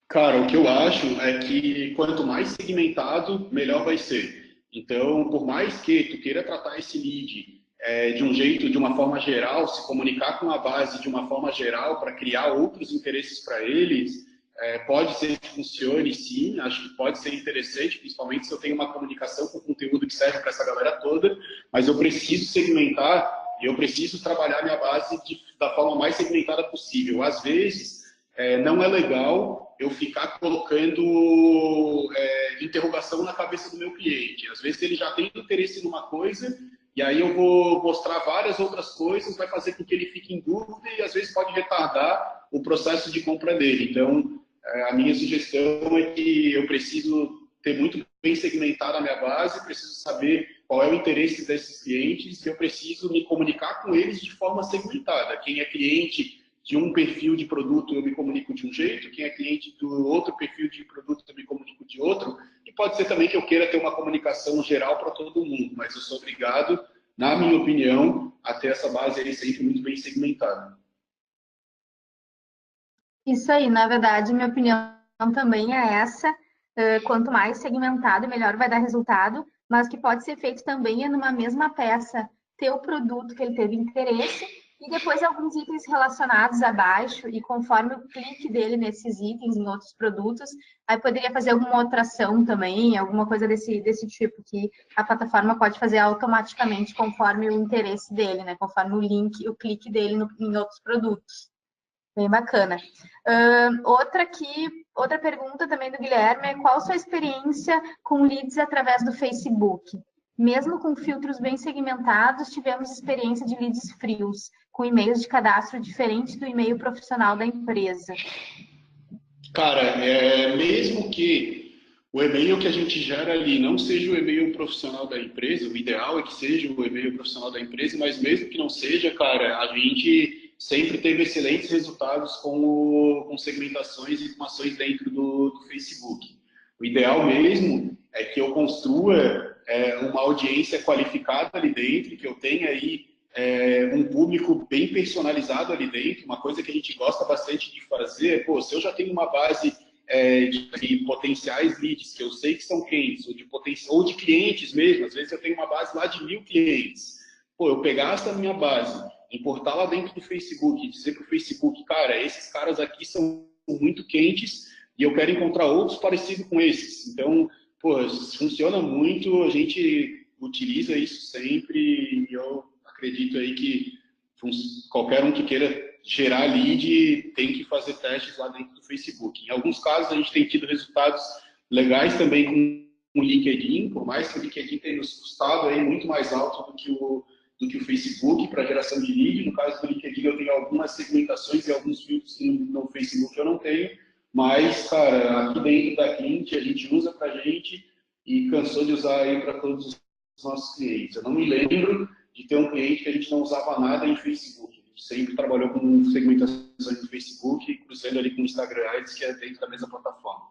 Cara, o que eu acho é que quanto mais segmentado, melhor vai ser. Então, por mais que tu queira tratar esse lead de um jeito, de uma forma geral, se comunicar com a base de uma forma geral para criar outros interesses para eles, pode ser que funcione, sim. Acho que pode ser interessante, principalmente se eu tenho uma comunicação com conteúdo que serve para essa galera toda, mas eu preciso segmentar e eu preciso trabalhar minha base da forma mais segmentada possível. Às vezes, não é legal eu ficar colocando interrogação na cabeça do meu cliente. Às vezes ele já tem interesse numa coisa e aí eu vou mostrar várias outras coisas, vai fazer com que ele fique em dúvida e às vezes pode retardar o processo de compra dele. Então, a minha sugestão é que eu preciso ter muito bem segmentada a minha base, preciso saber qual é o interesse desses clientes e eu preciso me comunicar com eles de forma segmentada. Quem é cliente de um perfil de produto eu me comunico de um jeito, quem é cliente do outro perfil de produto eu me comunico de outro, e pode ser também que eu queira ter uma comunicação geral para todo mundo, mas eu sou obrigado, na minha opinião, a ter essa base aí sempre muito bem segmentada. Isso aí, na verdade, minha opinião também é essa. Quanto mais segmentado, melhor vai dar resultado, mas o que pode ser feito também é numa mesma peça ter o produto que ele teve interesse e depois alguns itens relacionados abaixo, e conforme o clique dele nesses itens em outros produtos, aí poderia fazer alguma outra ação também, alguma coisa desse tipo, que a plataforma pode fazer automaticamente conforme o interesse dele, né? Conforme o link, o clique dele em outros produtos. Bem bacana. Outra pergunta também do Guilherme é qual a sua experiência com leads através do Facebook? Mesmo com filtros bem segmentados, tivemos experiência de leads frios, com e-mails de cadastro diferente do e-mail profissional da empresa. Cara, mesmo que o e-mail que a gente gera ali não seja o e-mail profissional da empresa, o ideal é que seja o e-mail profissional da empresa, mas mesmo que não seja, cara, a gente sempre teve excelentes resultados com segmentações e com ações dentro do Facebook. O ideal mesmo é que eu construa uma audiência qualificada ali dentro, que eu tenha aí um público bem personalizado ali dentro. Uma coisa que a gente gosta bastante de fazer é, pô, se eu já tenho uma base de potenciais leads que eu sei que são quentes, ou de clientes mesmo, às vezes eu tenho uma base lá de 1.000 clientes. Pô, eu pegar essa minha base, importar lá dentro do Facebook e dizer para o Facebook, cara, esses caras aqui são muito quentes e eu quero encontrar outros parecidos com esses. Então, pô, funciona muito, a gente utiliza isso sempre e eu acredito aí que qualquer um que queira gerar lead tem que fazer testes lá dentro do Facebook. Em alguns casos a gente tem tido resultados legais também com o LinkedIn, por mais que o LinkedIn tenha nos custado aí muito mais alto do que o Facebook para geração de lead. No caso do LinkedIn eu tenho algumas segmentações e alguns filtros que no Facebook eu não tenho, mas, cara, aqui dentro da Clint a gente usa para a gente e cansou de usar aí para todos os nossos clientes. Eu não me lembro de ter um cliente que a gente não usava nada em Facebook. A gente sempre trabalhou com segmentações no Facebook, cruzando ali com o Instagram Ads, que é dentro da mesma plataforma.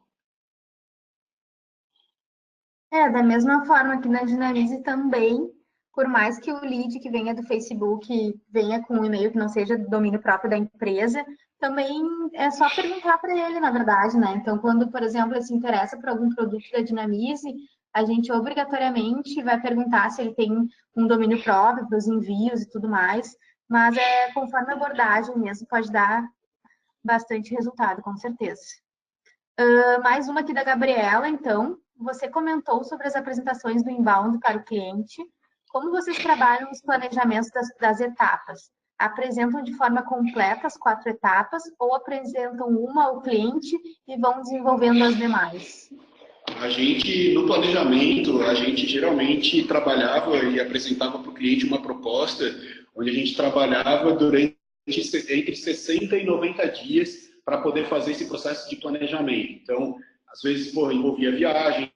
Da mesma forma que na Dinamize também, por mais que o lead que venha do Facebook venha com um e-mail que não seja do domínio próprio da empresa, também é só perguntar para ele, na verdade, né? Então, quando, por exemplo, ele se interessa por algum produto da Dinamize, a gente obrigatoriamente vai perguntar se ele tem um domínio próprio para os envios e tudo mais, mas conforme a abordagem mesmo, pode dar bastante resultado, com certeza. Mais uma aqui da Gabriela, então. Você comentou sobre as apresentações do inbound para o cliente. Como vocês trabalham os planejamentos das etapas? Apresentam de forma completa as 4 etapas ou apresentam uma ao cliente e vão desenvolvendo as demais? A gente, no planejamento, a gente geralmente trabalhava e apresentava para o cliente uma proposta onde a gente trabalhava durante entre 60 e 90 dias para poder fazer esse processo de planejamento. Então, às vezes, envolvia viagem,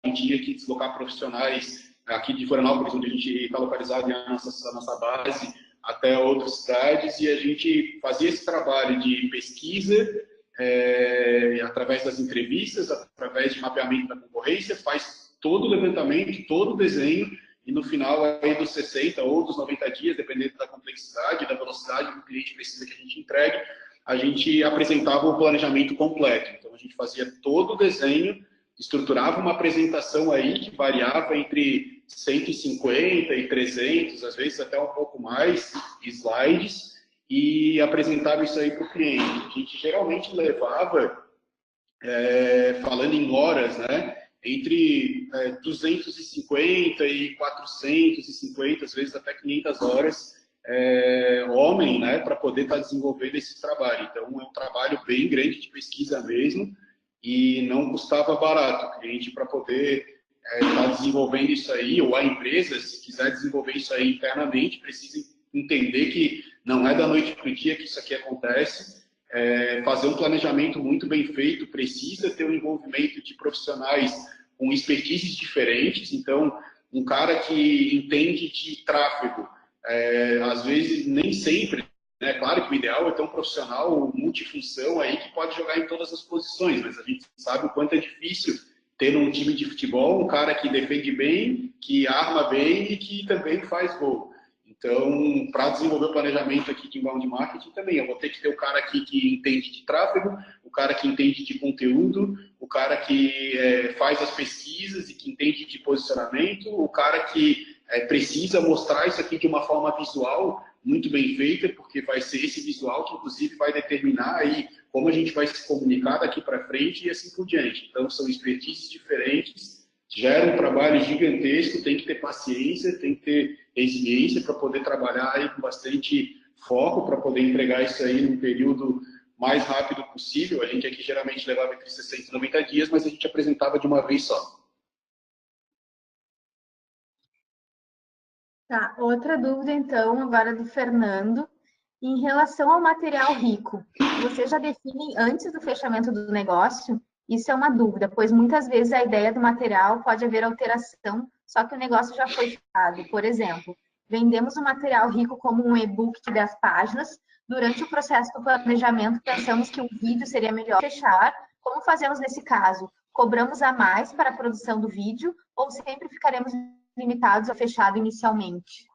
a gente tinha que deslocar profissionais aqui de Florianópolis, onde a gente está localizado, a nossa base, até outras cidades, e a gente fazia esse trabalho de pesquisa, através das entrevistas, através de mapeamento da concorrência, faz todo o levantamento, todo o desenho, e no final aí dos 60 ou dos 90 dias, dependendo da complexidade, da velocidade que o cliente precisa que a gente entregue, a gente apresentava o planejamento completo. Então, a gente fazia todo o desenho, estruturava uma apresentação aí que variava entre 150 e 300, às vezes até um pouco mais, slides, e apresentava isso aí para o cliente. A gente geralmente levava, falando em horas, né, entre 250 e 450, às vezes até 500 horas, homem, né, para poder estar desenvolvendo esse trabalho. Então, é um trabalho bem grande de pesquisa mesmo e não custava barato. O cliente, para poder estar desenvolvendo isso aí, ou a empresa, se quiser desenvolver isso aí internamente, precisa entender que não é da noite para o dia que isso aqui acontece. Fazer um planejamento muito bem feito precisa ter um envolvimento de profissionais com expertises diferentes. Então, um cara que entende de tráfego, às vezes, nem sempre, né? Claro que o ideal é ter um profissional multifunção aí que pode jogar em todas as posições, mas a gente sabe o quanto é difícil ter um time de futebol um cara que defende bem, que arma bem e que também faz gol. Então, para desenvolver o planejamento aqui de inbound marketing também, eu vou ter que ter o cara aqui que entende de tráfego, o cara que entende de conteúdo, o cara que faz as pesquisas e que entende de posicionamento, o cara que precisa mostrar isso aqui de uma forma visual muito bem feita, porque vai ser esse visual que, inclusive, vai determinar aí como a gente vai se comunicar daqui para frente e assim por diante. Então, são expertises diferentes, gera um trabalho gigantesco, tem que ter paciência, tem que ter resiliência para poder trabalhar aí com bastante foco, para poder entregar isso aí num período mais rápido possível. A gente aqui geralmente levava entre 60 e 90 dias, mas a gente apresentava de uma vez só. Tá, outra dúvida, então, agora do Fernando. Em relação ao material rico, você já define antes do fechamento do negócio? Isso é uma dúvida, pois muitas vezes a ideia do material pode haver alteração, só que o negócio já foi fechado. Por exemplo, vendemos um material rico como um e-book de 10 páginas. Durante o processo do planejamento, pensamos que um vídeo seria melhor fechar. Como fazemos nesse caso? Cobramos a mais para a produção do vídeo ou sempre ficaremos limitados ao fechado inicialmente?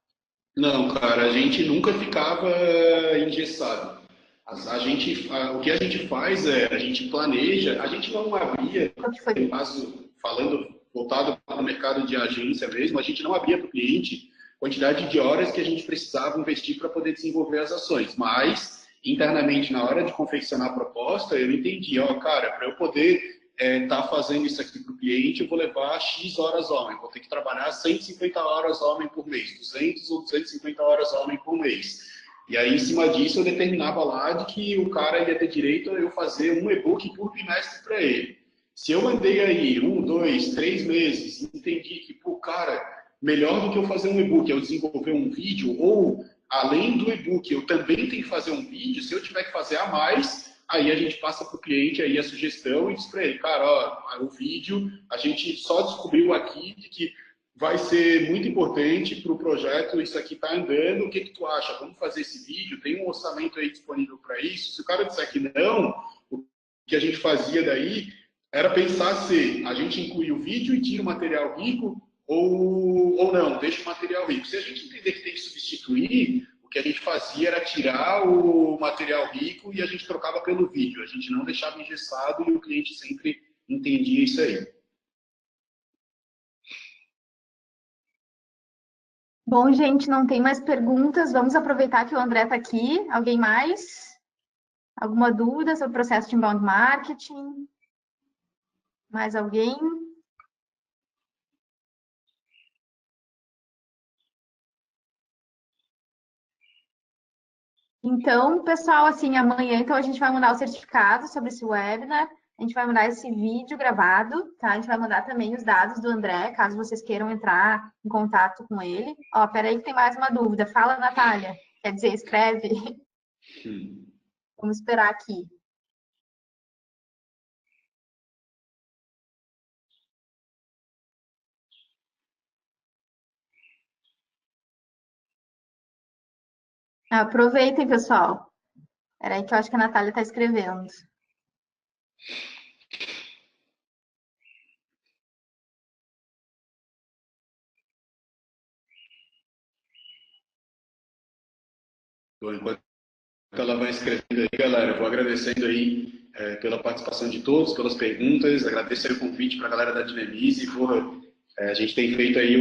Não, cara, a gente nunca ficava engessado. O que a gente faz a gente planeja, a gente não abria, O que foi no caso, falando voltado para o mercado de agência mesmo, a gente não abria para o cliente quantidade de horas que a gente precisava investir para poder desenvolver as ações. Mas, internamente, na hora de confeccionar a proposta, eu entendi, ó, cara, para eu poder tá fazendo isso aqui para o cliente, eu vou levar X horas homem, vou ter que trabalhar 150 horas homem por mês, 200 ou 250 horas homem por mês. E aí, em cima disso, eu determinava lá de que o cara ia ter direito a eu fazer um e-book por bimestre para ele. Se eu andei aí 1, 2, 3 meses, entendi que, pô, cara, melhor do que eu fazer um e-book é eu desenvolver um vídeo, ou além do e-book, eu também tenho que fazer um vídeo, se eu tiver que fazer a mais, aí a gente passa para o cliente aí a sugestão e diz para ele, cara, ó, o vídeo a gente só descobriu aqui de que vai ser muito importante para o projeto, isso aqui está andando, o que tu acha? Vamos fazer esse vídeo? Tem um orçamento aí disponível para isso? Se o cara disser que não, o que a gente fazia daí era pensar se a gente inclui o vídeo e tira o material rico ou não, deixa o material rico. Se a gente entender que tem que substituir, o que a gente fazia era tirar o material rico e a gente trocava pelo vídeo. A gente não deixava engessado e o cliente sempre entendia isso aí. Bom, gente, não tem mais perguntas. Vamos aproveitar que o André está aqui. Alguém mais? Alguma dúvida sobre o processo de inbound marketing? Mais alguém? Então, pessoal, assim, amanhã então a gente vai mandar o certificado sobre esse webinar. A gente vai mandar esse vídeo gravado, tá? A gente vai mandar também os dados do André, caso vocês queiram entrar em contato com ele. Ó, peraí que tem mais uma dúvida. Fala, Natália. Quer dizer, escreve. Vamos esperar aqui. Aproveitem, pessoal. Peraí que eu acho que a Natália está escrevendo. Bom, enquanto ela vai escrevendo aí, galera, eu vou agradecendo aí pela participação de todos, pelas perguntas, agradeço aí o convite para a galera da Dinamize. Porra, a gente tem feito aí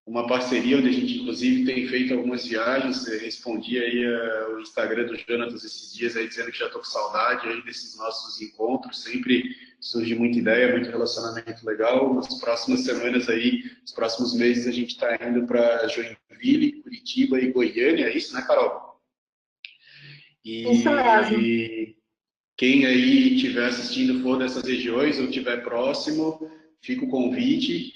uma parceria onde a gente, inclusive, tem feito algumas viagens. Eu respondi aí o Instagram do Jonatas esses dias aí, dizendo que já estou com saudade aí desses nossos encontros. Sempre surge muita ideia, muito relacionamento legal. Nas próximas semanas aí, nos próximos meses, a gente está indo para Joinville, Curitiba e Goiânia. É isso, né, Carol? Isso mesmo. E quem aí estiver assistindo for dessas regiões ou estiver próximo, fica o convite.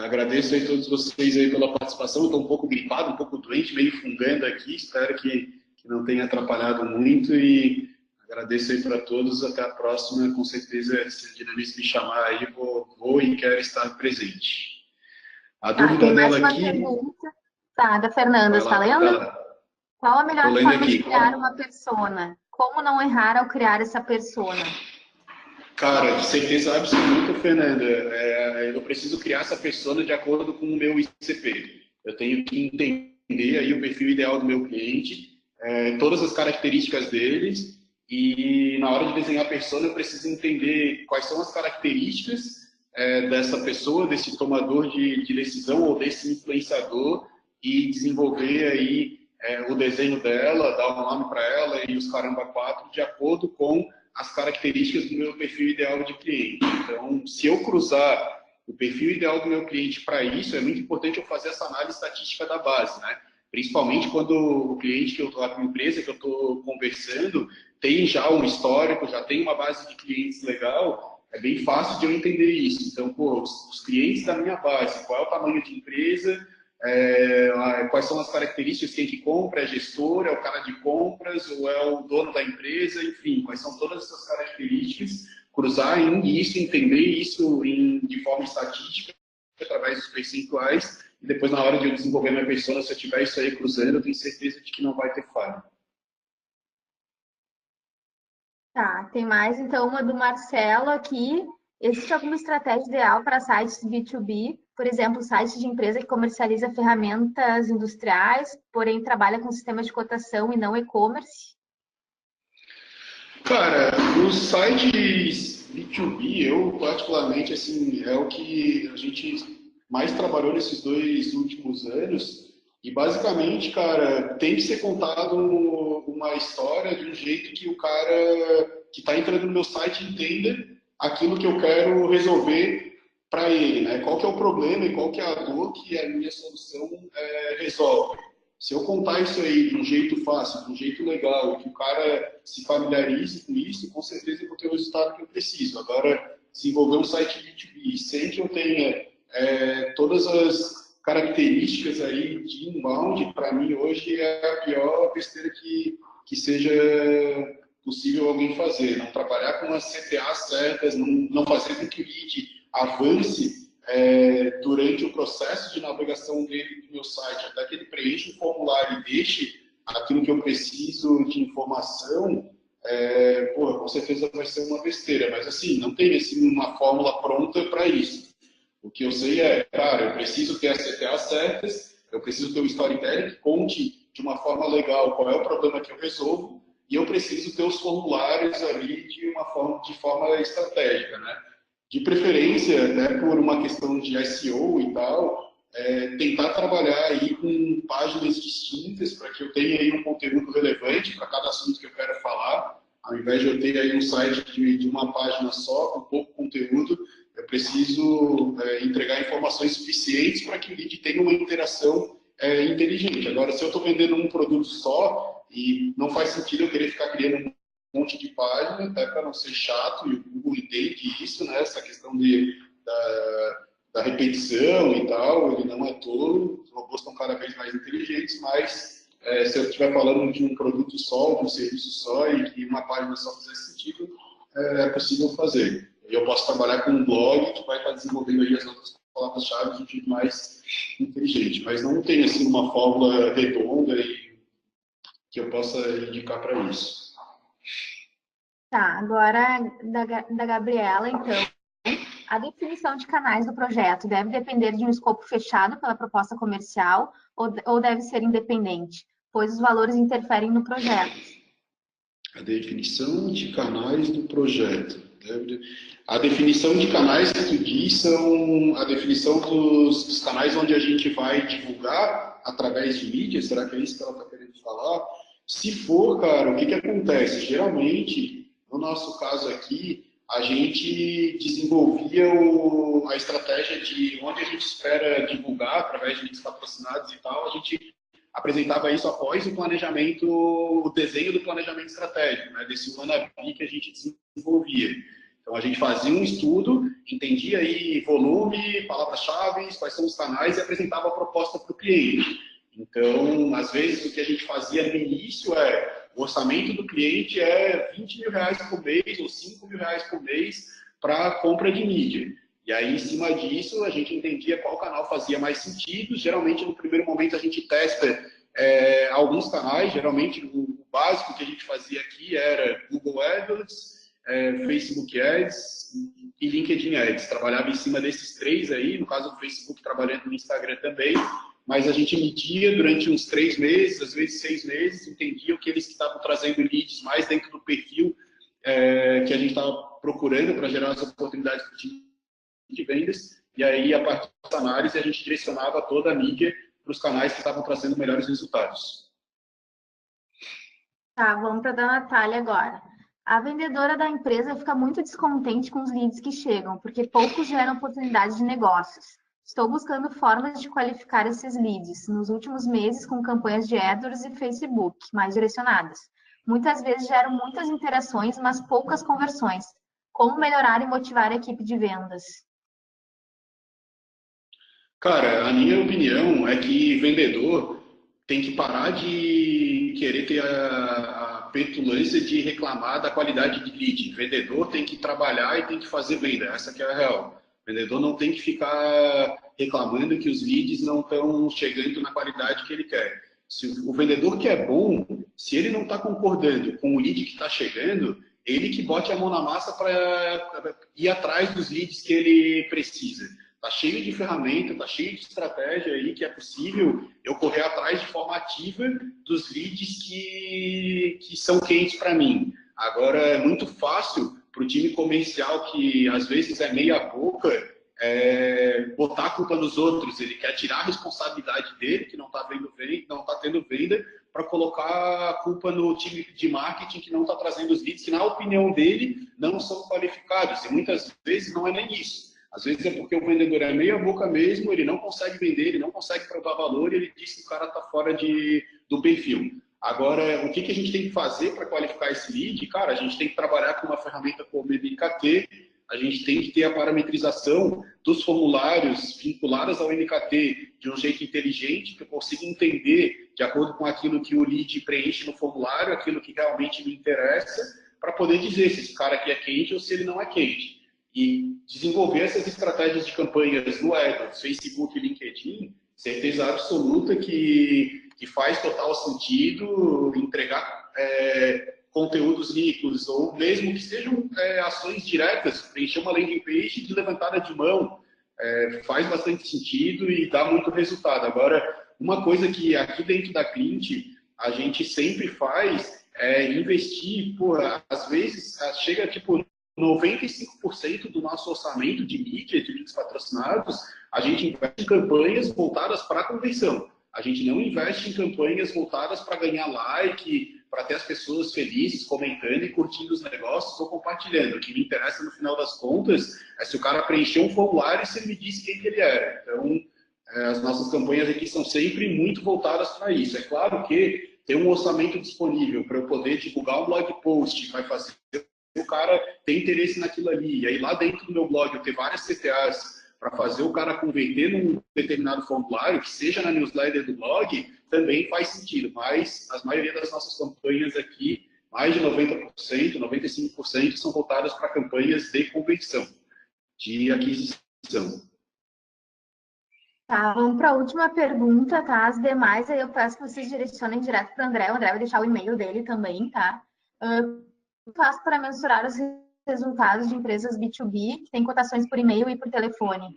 Agradeço aí todos vocês aí pela participação. Estou um pouco gripado, um pouco doente, meio fungando aqui. Espero que não tenha atrapalhado muito e agradeço aí para todos. Até a próxima. Com certeza, se a Dinamice me chamar aí, vou e quero estar presente. A Tem dúvida mais dela uma aqui, pergunta. Tá, da Fernanda, vai está lá, vai lendo? lá. Qual a Estou melhor lendo forma de aqui. criar uma persona? Como não errar ao criar essa persona? Cara, de certeza absoluta, Fernanda. Eu preciso criar essa persona de acordo com o meu ICP. Eu tenho que entender aí o perfil ideal do meu cliente, todas as características deles, e na hora de desenhar a persona eu preciso entender quais são as características dessa pessoa, desse tomador de decisão ou desse influenciador, e desenvolver aí o desenho dela, dar um nome para ela e os caramba quatro de acordo com as características do meu perfil ideal de cliente. Então, se eu cruzar o perfil ideal do meu cliente para isso, é muito importante eu fazer essa análise estatística da base, né? Principalmente quando o cliente a empresa que eu estou conversando tem já um histórico, já tem uma base de clientes legal, é bem fácil de eu entender isso. Então, pô, os clientes da minha base, qual é o tamanho de empresa, quais são as características, quem que compra, é gestor, é o cara de compras ou é o dono da empresa, enfim, quais são todas essas características, cruzar em isso, entender isso de forma estatística, através dos percentuais, e depois na hora de eu desenvolver minha persona, se eu tiver isso aí cruzando, eu tenho certeza de que não vai ter falha. Tá, tem mais então uma do Marcelo aqui. Existe alguma estratégia ideal para sites B2B? Por exemplo, sites de empresa que comercializa ferramentas industriais, porém trabalha com sistemas de cotação e não e-commerce? Cara, os sites B2B, eu particularmente, assim, é o que a gente mais trabalhou nesses 2 últimos anos. E basicamente, cara, tem que ser contado uma história de um jeito que o cara que está entrando no meu site entenda aquilo que eu quero resolver para ele, né? Qual que é o problema e qual que é a dor que a minha solução resolve. Se eu contar isso aí de um jeito fácil, de um jeito legal, que o cara se familiarize com isso, com certeza eu vou ter o resultado que eu preciso. Agora, desenvolver um site B2B sem que eu tenha todas as características aí de inbound, para mim hoje é a pior besteira que seja possível alguém fazer. Não trabalhar com as CTAs certas, não fazer com que o lead avance durante o processo de navegação dele do meu site, até que ele preencha o formulário e deixe aquilo que eu preciso de informação, com certeza vai ser uma besteira. Mas assim, não tem assim, uma fórmula pronta para isso. O que eu sei cara, eu preciso ter as CTAs certas, eu preciso ter um storytelling que conte de uma forma legal qual é o problema que eu resolvo, e eu preciso ter os formulários ali de forma estratégica, né? De preferência, né, por uma questão de SEO e tal, tentar trabalhar aí com páginas distintas para que eu tenha aí um conteúdo relevante para cada assunto que eu quero falar. Ao invés de eu ter aí um site de uma página só, com pouco conteúdo, eu preciso entregar informações suficientes para que o lead tenha uma interação inteligente. Agora, se eu estou vendendo um produto só, e não faz sentido eu querer ficar criando um monte de página, até para não ser chato, e o Google entende isso, né? Essa questão da repetição e tal, ele não é tolo, os robôs estão cada vez mais inteligentes, mas se eu estiver falando de um produto só, de um serviço só, e que uma página só fizer sentido, é possível fazer. E eu posso trabalhar com um blog que vai estar desenvolvendo aí as outras palavras-chave de um jeito mais inteligente, mas não tem assim uma fórmula redonda e que eu possa indicar para isso. Tá, agora da Gabriela, então. A definição de canais do projeto deve depender de um escopo fechado pela proposta comercial ou deve ser independente, pois os valores interferem no projeto. A definição de canais do projeto. A definição de canais que tu diz são a definição dos canais onde a gente vai divulgar através de mídia. Será que é isso que ela está querendo falar? Se for, cara, o que acontece? Geralmente, no nosso caso aqui, a gente desenvolvia a estratégia de onde a gente espera divulgar através de leads patrocinados e tal, a gente apresentava isso após o planejamento, o desenho do planejamento estratégico, né, desse wannabe que a gente desenvolvia. Então, a gente fazia um estudo, entendia aí volume, palavras-chave, quais são os canais e apresentava a proposta para o cliente. Então, às vezes, o que a gente fazia no início o orçamento do cliente é R$20 mil por mês ou R$5 mil por mês para compra de mídia. E aí, em cima disso, a gente entendia qual canal fazia mais sentido. Geralmente, no primeiro momento, a gente testa alguns canais. Geralmente, o básico que a gente fazia aqui era Google AdWords, Facebook Ads e LinkedIn Ads. Trabalhava em cima desses três aí, no caso do Facebook, trabalhando no Instagram também. Mas a gente media durante uns 3 meses, às vezes 6 meses, entendia aqueles que estavam trazendo leads mais dentro do perfil que a gente estava procurando para gerar as oportunidades para o time de vendas. E aí, a partir dessa análise, a gente direcionava toda a mídia para os canais que estavam trazendo melhores resultados. Tá, vamos para a da Natália agora. A vendedora da empresa fica muito descontente com os leads que chegam, porque poucos geram oportunidades de negócios. Estou buscando formas de qualificar esses leads nos últimos meses com campanhas de AdWords e Facebook mais direcionadas. Muitas vezes geram muitas interações, mas poucas conversões. Como melhorar e motivar a equipe de vendas? Cara, a minha opinião é que vendedor tem que parar de querer ter a petulância de reclamar da qualidade de lead. Vendedor tem que trabalhar e tem que fazer venda. Essa que é a real. O vendedor não tem que ficar reclamando que os leads não estão chegando na qualidade que ele quer. Se o vendedor que é bom, se ele não está concordando com o lead que está chegando, ele que bote a mão na massa para ir atrás dos leads que ele precisa. Está cheio de ferramenta, está cheio de estratégia aí que é possível eu correr atrás de forma ativa dos leads que são quentes para mim. Agora, é muito fácil para o time comercial, que às vezes é meia boca, botar a culpa nos outros. Ele quer tirar a responsabilidade dele, que não está tendo venda, para colocar a culpa no time de marketing que não está trazendo os leads, que na opinião dele não são qualificados. E muitas vezes não é nem isso. Às vezes é porque o vendedor é meia boca mesmo, ele não consegue vender, ele não consegue provar valor e ele diz que o cara está fora do perfil. Agora, o que a gente tem que fazer para qualificar esse lead? Cara, a gente tem que trabalhar com uma ferramenta como o MKT, a gente tem que ter a parametrização dos formulários vinculados ao MKT de um jeito inteligente, que eu consiga entender, de acordo com aquilo que o lead preenche no formulário, aquilo que realmente me interessa, para poder dizer se esse cara aqui é quente ou se ele não é quente. E desenvolver essas estratégias de campanhas no AdWords, Facebook e LinkedIn, certeza absoluta que faz total sentido entregar conteúdos ricos, ou mesmo que sejam ações diretas, preencher uma landing page de levantada de mão, faz bastante sentido e dá muito resultado. Agora, uma coisa que aqui dentro da Clint a gente sempre faz é investir, às vezes chega tipo 95% do nosso orçamento de mídia, de links patrocinados, a gente investe em campanhas voltadas para a conversão. A gente não investe em campanhas voltadas para ganhar like, para ter as pessoas felizes, comentando e curtindo os negócios ou compartilhando. O que me interessa, no final das contas, é se o cara preencheu um formulário e se ele me disse quem que ele era. Então, as nossas campanhas aqui são sempre muito voltadas para isso. É claro que tem um orçamento disponível para eu poder divulgar um blog post, vai fazer o cara ter interesse naquilo ali. E aí, lá dentro do meu blog, eu ter várias CTAs para fazer o cara converter num determinado formulário, que seja na newsletter do blog, também faz sentido. Mas a maioria das nossas campanhas aqui, mais de 90%, 95% são voltadas para campanhas de conversão, de aquisição. Tá, vamos para a última pergunta, tá? As demais aí eu peço que vocês direcionem direto para o André. O André vai deixar o e-mail dele também, tá? Eu faço para mensurar os resultados de empresas B2B que têm cotações por e-mail e por telefone.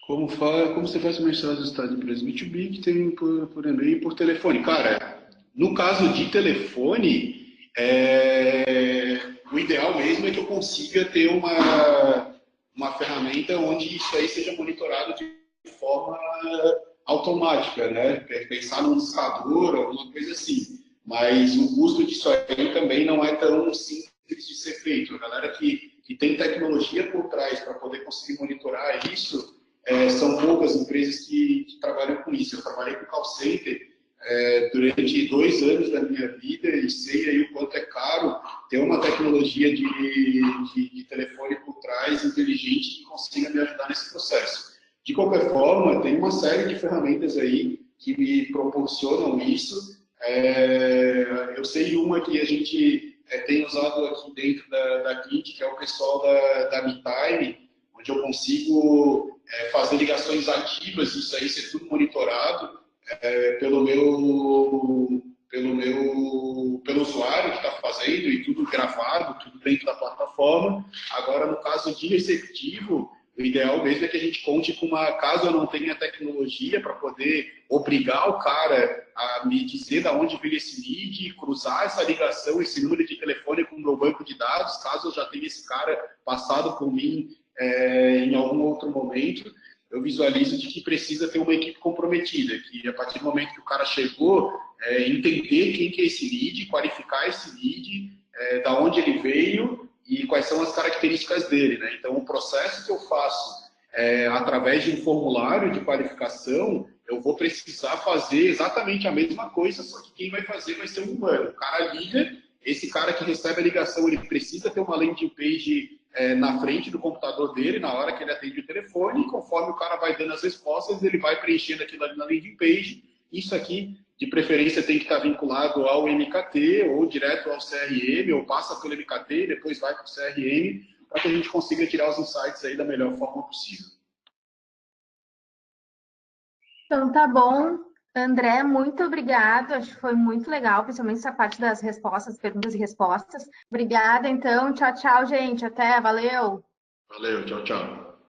Como você faz para mensurar os resultados de empresas B2B que tem por e-mail e por telefone? Cara, no caso de telefone, o ideal mesmo é que eu consiga ter uma ferramenta onde isso aí seja monitorado de forma automática, né? Pensar num discador, alguma coisa assim. Mas o custo disso aí também não é tão simples de ser feito. A galera que tem tecnologia por trás para poder conseguir monitorar isso, são poucas empresas que trabalham com isso. Eu trabalhei com call center durante 2 anos da minha vida e sei aí o quanto é caro ter uma tecnologia de telefone por trás inteligente que consiga me ajudar nesse processo. De qualquer forma, tem uma série de ferramentas aí que me proporcionam isso. Eu sei uma que a gente tem usado aqui dentro da Clint, que é o pessoal da MeTime, onde eu consigo fazer ligações ativas, isso aí ser tudo monitorado pelo usuário que está fazendo e tudo gravado, tudo dentro da plataforma. Agora, no caso de receptivo, o ideal mesmo é que a gente conte com caso eu não tenha tecnologia para poder obrigar o cara a me dizer de onde veio esse lead, cruzar essa ligação, esse número de telefone com o meu banco de dados, caso eu já tenha esse cara passado por mim em algum outro momento, eu visualizo de que precisa ter uma equipe comprometida, que a partir do momento que o cara chegou, entender quem que é esse lead, qualificar esse lead, da onde ele veio e quais são as características dele, né? Então, o processo que eu faço através de um formulário de qualificação, eu vou precisar fazer exatamente a mesma coisa, só que quem vai fazer vai ser um humano. O cara liga, esse cara que recebe a ligação, ele precisa ter uma landing page na frente do computador dele, na hora que ele atende o telefone, e conforme o cara vai dando as respostas, ele vai preenchendo aquilo ali na landing page. Isso aqui, de preferência, tem que estar vinculado ao MKT, ou direto ao CRM, ou passa pelo MKT, depois vai para o CRM, para que a gente consiga tirar os insights aí da melhor forma possível. Então, tá bom. André, muito obrigado. Acho que foi muito legal, principalmente essa parte das respostas, perguntas e respostas. Obrigada, então. Tchau, tchau, gente. Até. Valeu. Valeu, tchau, tchau.